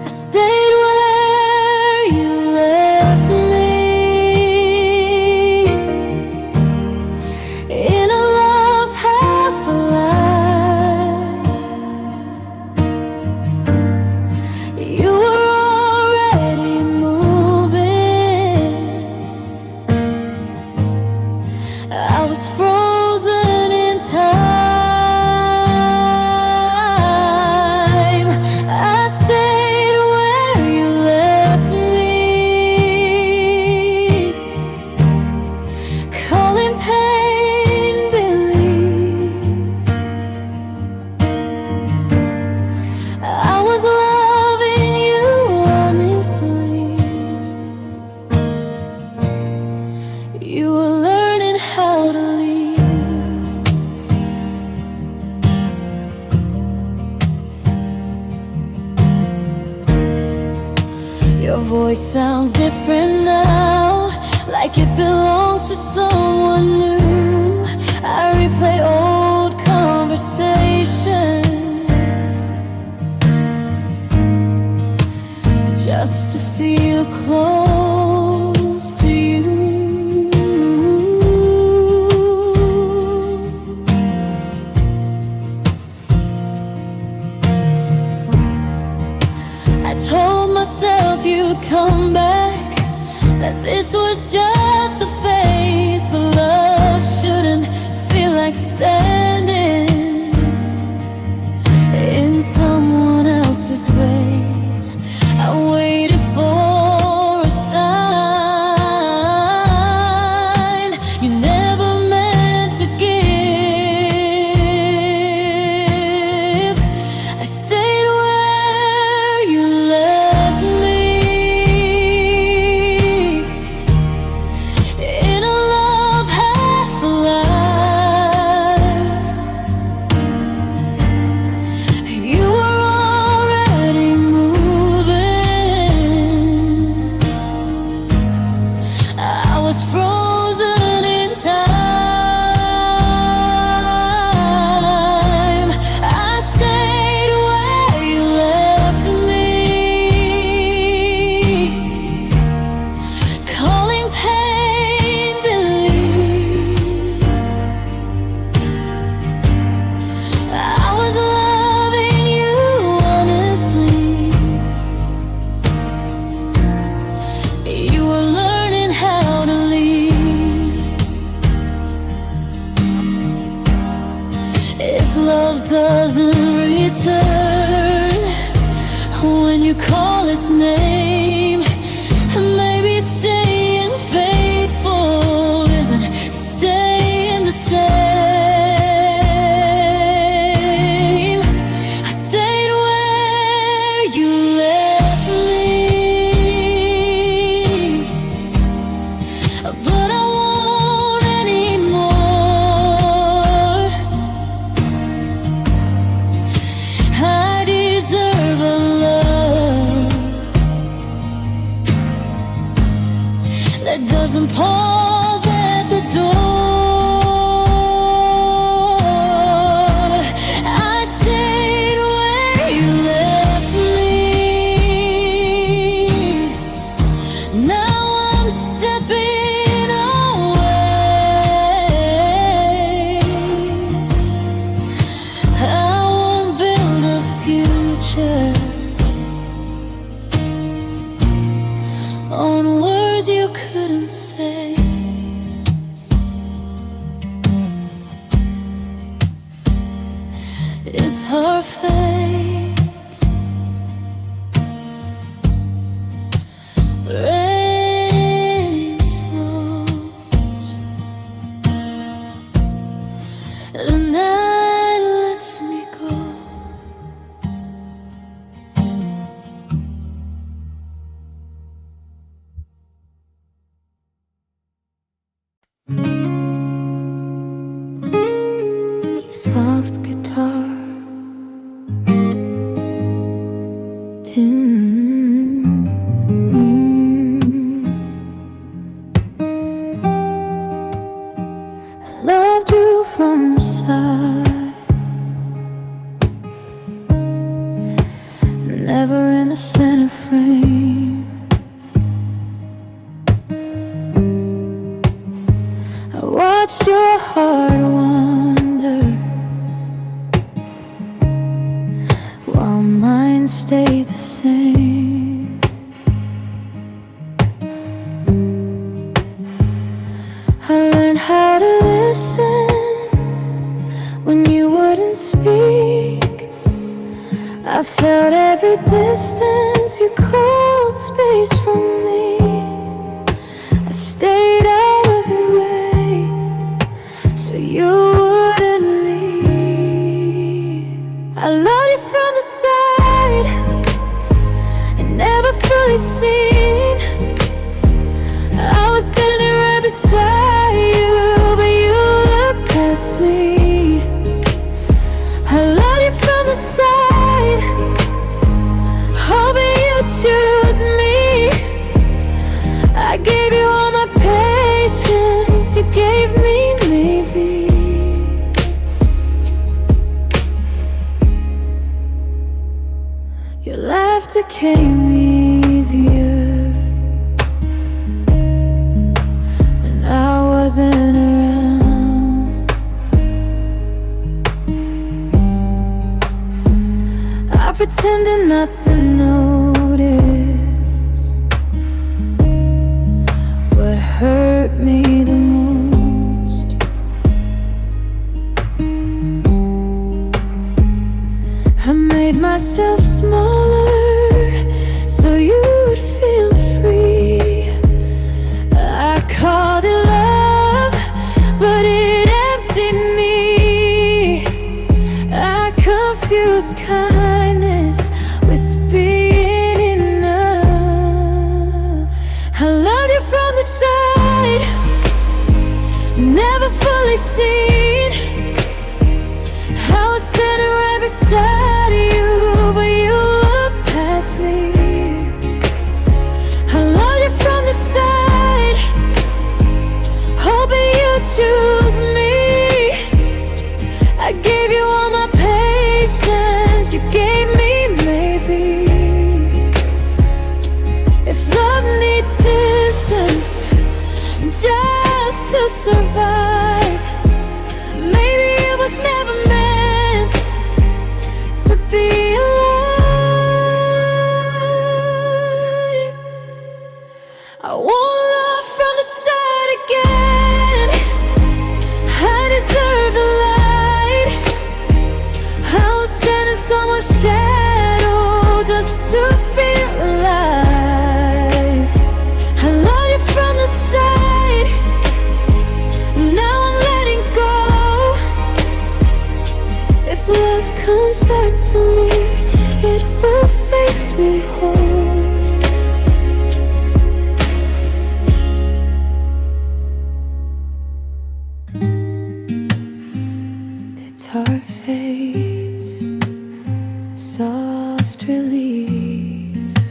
I stayed where you left me, in a love half alive. voice sounds different now, like it belongs to someone new. I replay old conversations just to feel close to you. I told myself you'd come back, that this was just a phase, but love shouldn't feel like standing in someone else's way. I waited for a sign you never meant to give. I stayed where you left me, in a love half alive. You were already moving, I was frozen in time. I stayed where you left me, calling pain belief. I was loving you honestly. You were learning how to leave. If love doesn't return when you call its name, maybe staying faithful isn't staying the same. I stayed where you left me, but I won't anymore. I deserve a love that doesn't pause at the door. I stayed where you left me. Now I'm stepping away. I won't build a future on words you couldn't say. It's our fate. Rain slows, the night lets me go. Soft guitar tune. I loved you from the side, never in the center frame. I watched your heart wander while mine stayed the same. I learned how to listen when you wouldn't speak. I felt every distance you called space from me. I stayed out of your way so you wouldn't leave. I loved you from the side and never fully seen. I was standing right beside you, but you looked past me. I loved you from the side, hoping you choose me. it came easier, and I wasn't around. I pretended not to notice what hurt me the most. I made myself smaller so you'd feel free. I called it love, but it emptied me. I confused kindness with being enough. I loved you from the side, never fully seen. I was standing right beside you, but you looked past me. I loved you from the side, hoping you'd choose me. I gave you all my patience, you gave me maybe. If love needs distance just to survive, maybe it was never meant to be alive. I want love from the side again. I deserve the light. I was standing so much shadow just to feel alive. I love you from the side, now I'm letting go. If love comes back to me, it will face me whole. Guitar fades, soft release.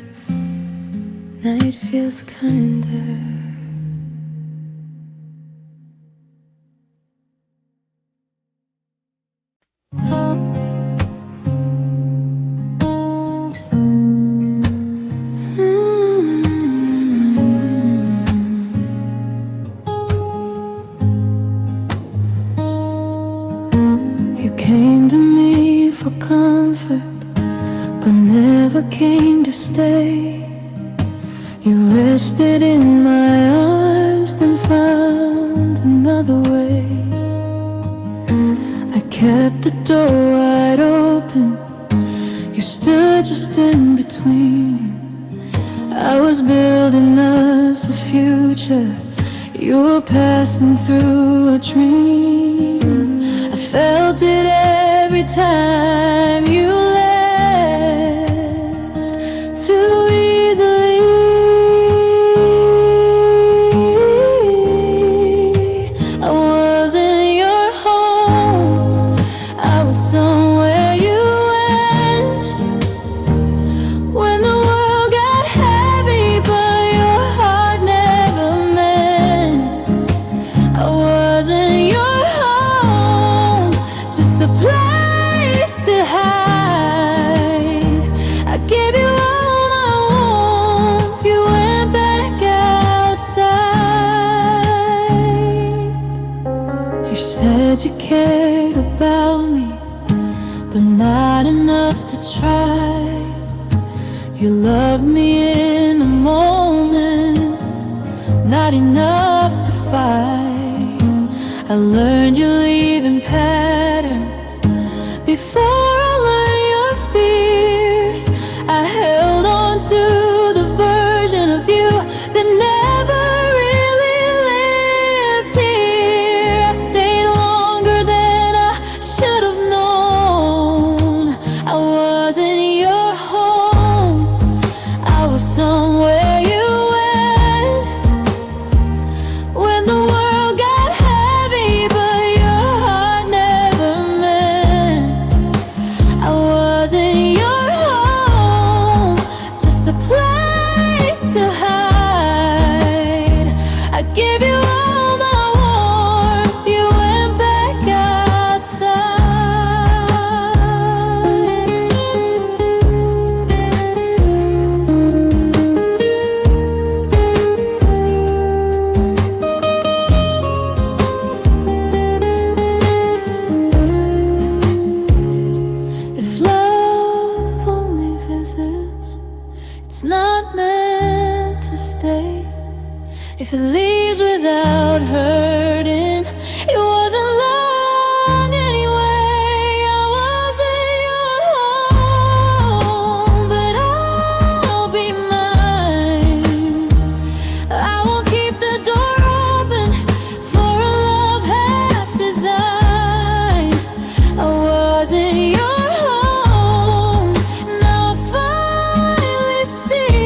Night feels kinder. You came to me for comfort, but never came to stay. You rested in my arms, then found another way. I kept the door wide open, you stood just in between. I was building us a future, you were passing through a dream. I felt it every time you left too easily. I wasn't your home, I was somewhere you went. When the world got heavy, but your heart never meant. I wasn't your home, just a place to hide. I gave you all my warmth, you went back outside. You said you cared about me, but not enough to try. You loved me in a moment, not enough to fight. I learned you leaving patterns before I learned your fears. I held on to the version of you that never really lived here. I stayed longer than I should have known. I wasn't your home, I was somewhere you went. When the world got heavy, but your If it leaves without hurting, it wasn't long anyway. I wasn't your home, but I'll be mine. I won't keep the door open for a love half designed. I wasn't your home. Now I finally see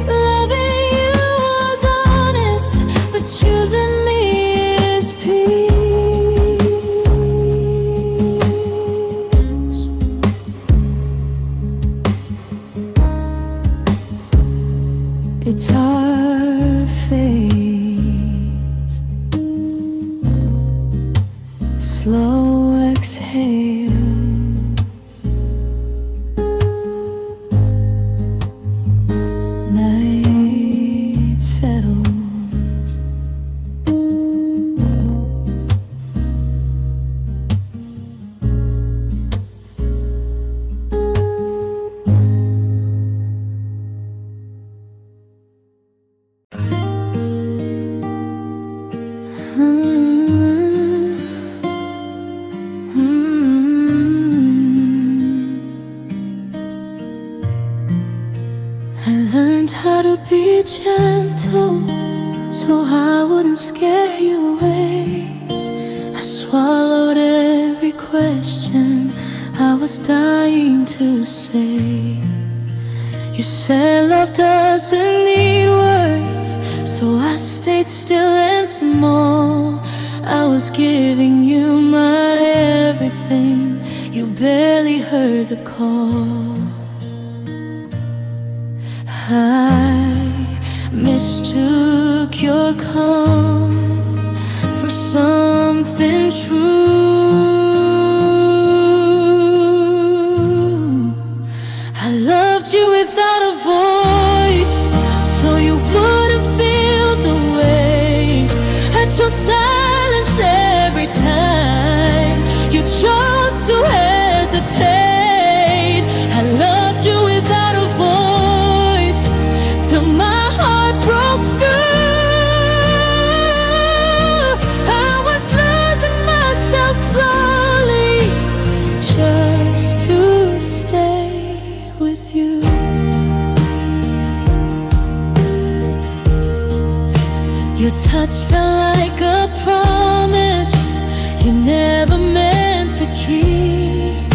loving you was honest, but choosing me is peace. Guitar fades, a slow exhale. Night settles. I learned how to be gentle so I wouldn't scare you away. I swallowed every question I was dying to say. You said love doesn't need words, so I stayed still and small. I was giving you my everything, you barely heard the call. I mistook your calm for something true. I loved you without a voice, so you wouldn't feel the weight. I chose silence every time you chose to hesitate. I loved you without a voice till my heart broke through. I was losing myself slowly just to stay with you. Your touch felt like a promise you never meant to keep.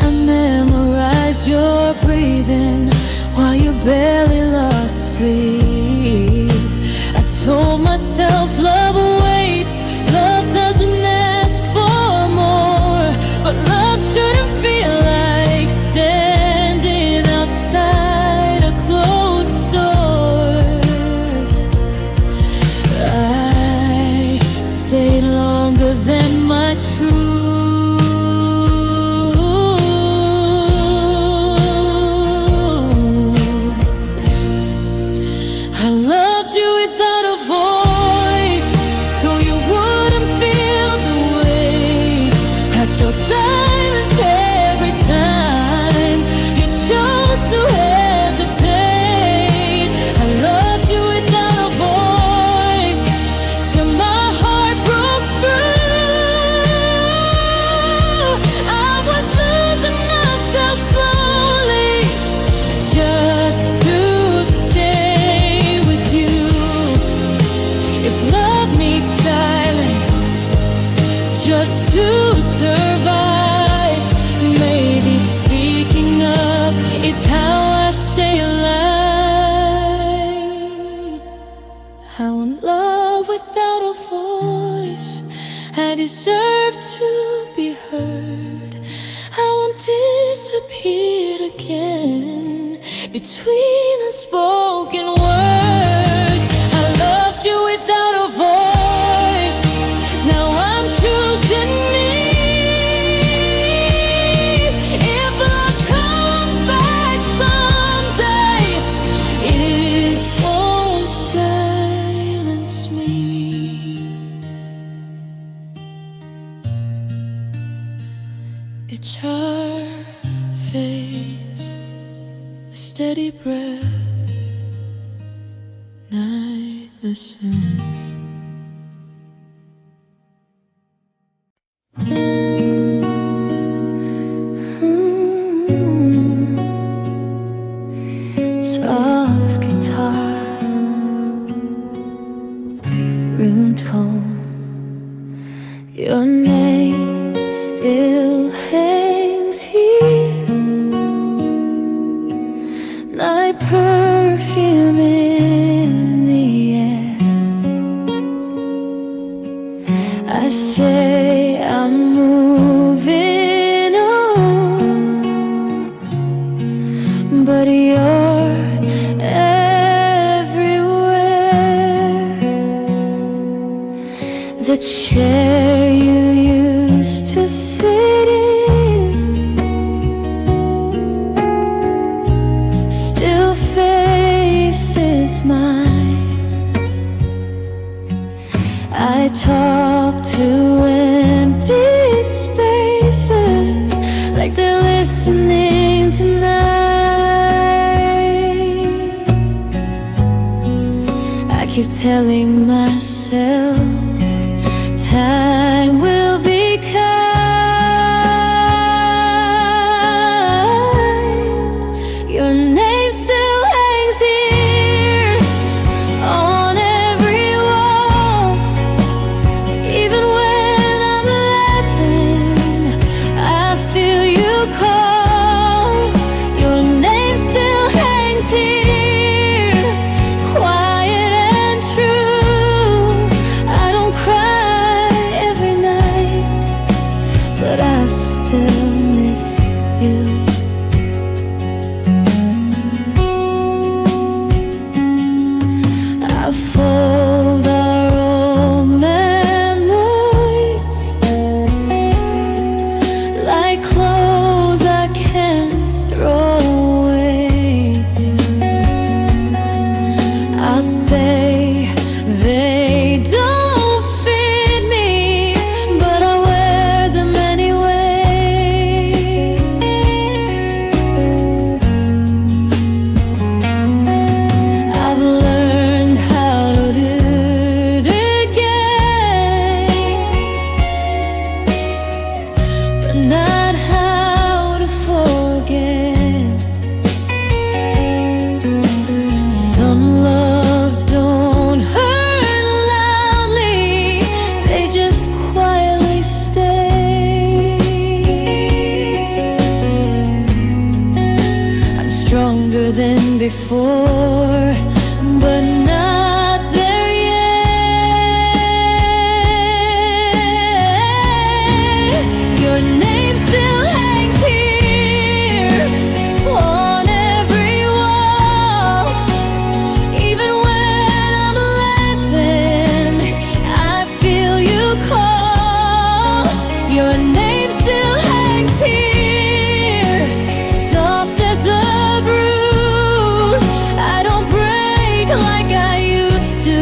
I memorized your breathing while you barely lost sleep. I told myself love waits, love doesn't ask for more, but love shouldn't feel like standing outside a closed door. I stayed longer than my truth. I loved you without a voice, so you wouldn't feel the weight. I chose silence every time you chose to hesitate. I loved you without a voice till my heart broke through. I was losing myself slowly just to stay with you. If love needs silence just to survive, maybe speaking up is how I stay alive. I want love without a voice, I deserve to be heard. I won't disappear again between unspoken words. I loved you without a voice, now I'm choosing me. If love comes back someday, it won't silence me. Guitar fades, a steady breath. Night suspicions. Soft guitar, room tone, your name still hangs here. Night perfume in the air. I say I'm moving on, but you're everywhere. The chair you used to sit in still faces mine. I talk to empty spaces like they're listening tonight. I keep telling myself time will be kind. Your name still hangs here on every wall. Even when I'm laughing, I feel you call. Your name still hangs here, quiet and true. I don't cry every night, but I still miss you. I fold our old memories like clothes I can't throw away. I'll say they don't fit me, but I wear them anyway. I've learned how to do it again, but not how to forget. Some loves don't hurt loudly, they just quietly stay. I'm stronger than before, but not there yet. Your name still hangs here on every wall. Even when I'm laughing, I feel you call. Your name still hangs here, soft as a bruise. I don't break like I used to,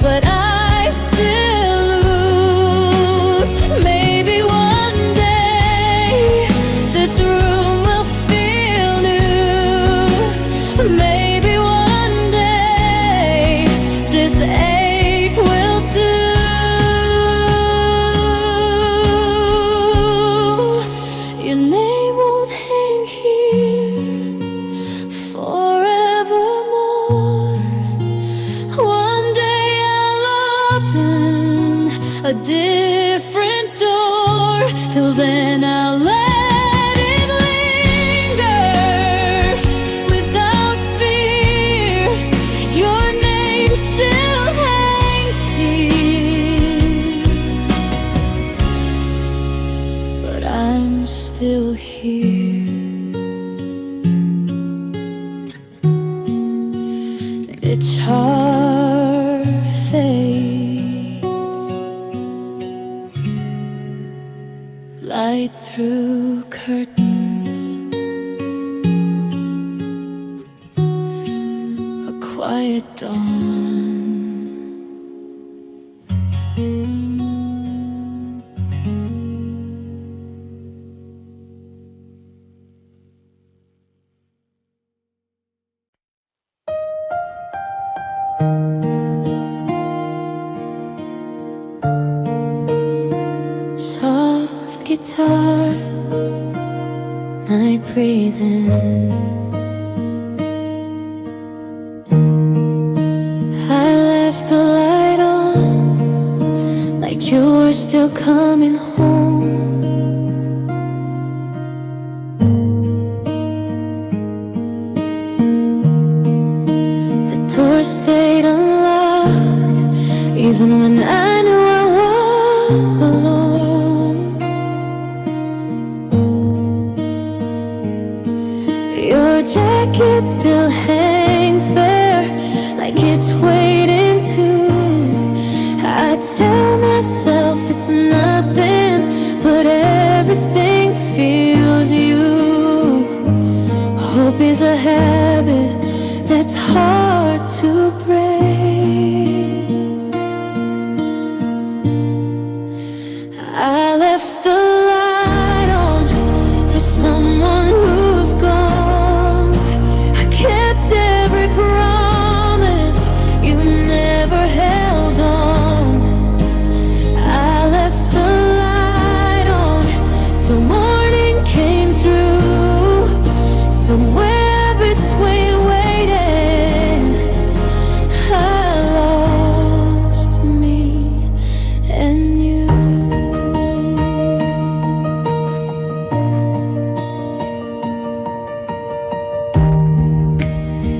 but I still lose. Maybe one day this room will feel new. Maybe one day this ache will too. Your name won't hang here forevermore. One day I'll open a different door. Till then I'll let it linger without fear. Your name still hangs here, but I'm still here. Its heart fades, light through curtains, a quiet dawn. guitar, night breathing. I left the light on, like you were still coming home. The door stayed unlocked, even when I knew I was alone. Your jacket still hangs there, like it's waiting to. I tell myself it's nothing, but everything feels you. Hope is a habit that's hard to break. I left the light on for someone who's gone. I kept every promise you never held on. I left the light on till morning came through. Somewhere between waiting, I lost me and you.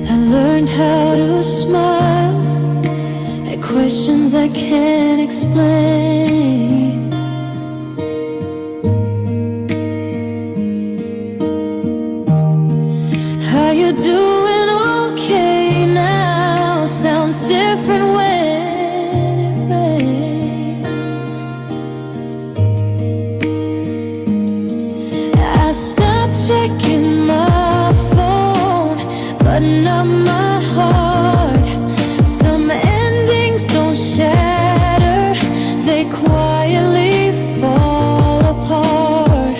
I learned how to smile at questions I can't explain. How you doing? Okay now. Sounds different when it rains. I stopped checking my phone, but not my heart. Some endings don't shatter, they quietly fall apart.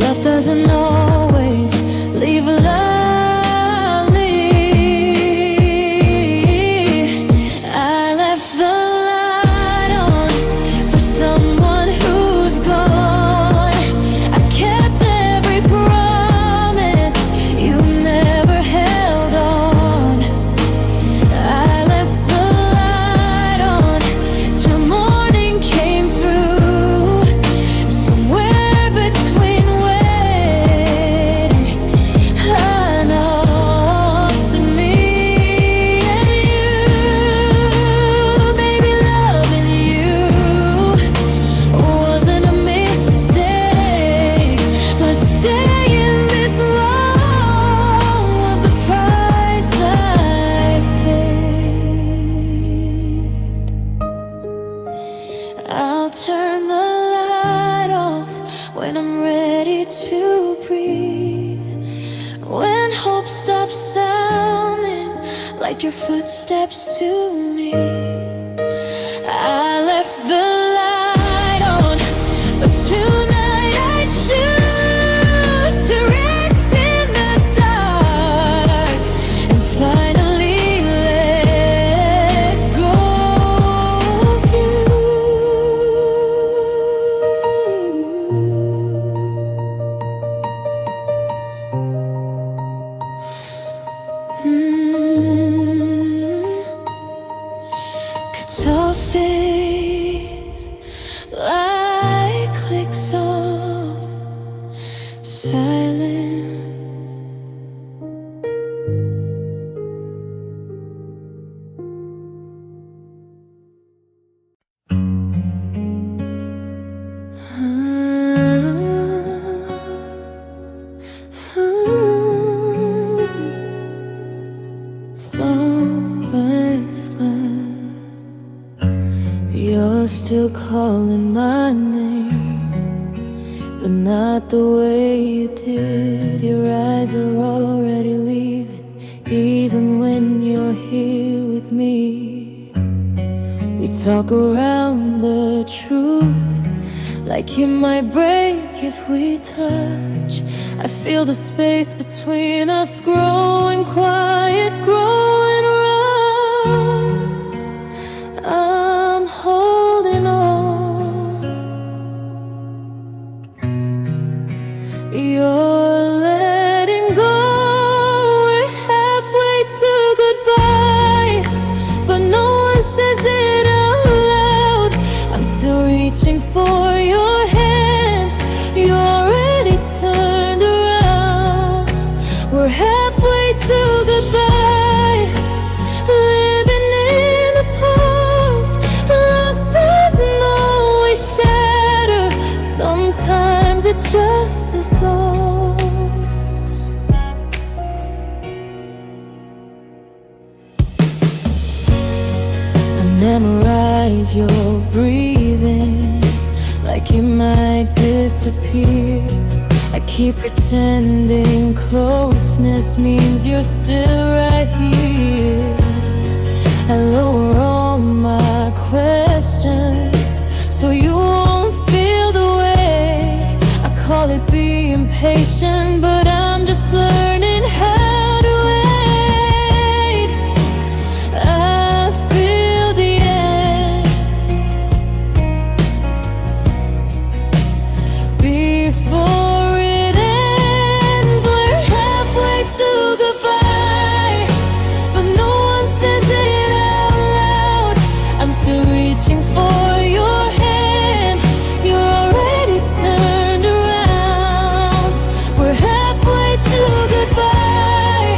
Love doesn't always leave lonely. I left the light on for someone who's gone. I kept every promise you never held on. I left the light on till morning came through. Somewhere between waiting, I lost me and you. Baby, loving you wasn't a mistake, but staying this long was the price I paid. I'll turn the light off when I'm ready to breathe. When hope stops sounding like your footsteps to me. I left the light on, but tonight I choose to rest in the dark and finally let go of you. Guitar fades, light clicks off, silence. You're still calling my name, but not the way you did. Your eyes are already leaving, even when you're here with me. We talk around the truth, like it might break if we touch. I feel the space between us growing quiet, growing rough. I'm holding on. memorize your breathing like it might disappear. I keep pretending closeness means you're still right here. I lower all my questions so you won't feel the way. I call it being patient, but I'm just learning how to wait. I feel the end before it ends. We're halfway to goodbye, but no one says it out loud. I'm still reaching for your hand. You're already turned around. We're halfway to goodbye,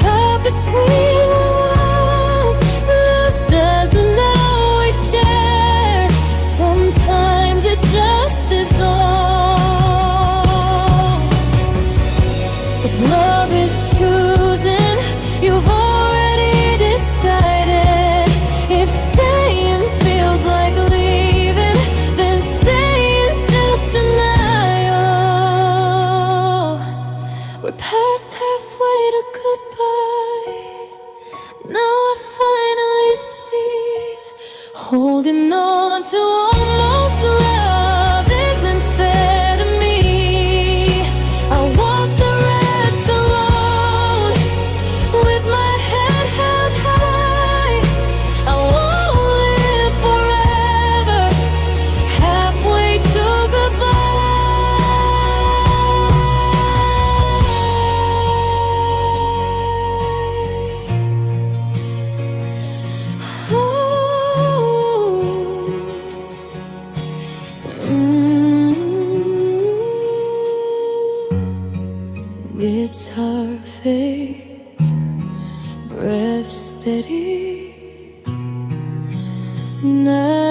caught between the walls. Love doesn't always share. Sometimes it just dissolves. If love is choosing, you've already decided. If staying feels like leaving, then staying's just denial. We're past halfway to goodbye. Now I finally see, holding on to almost love isn't fair to me. I want the rest alone, with my head held high. I won't live forever, halfway to It's our fate, breath steady. Now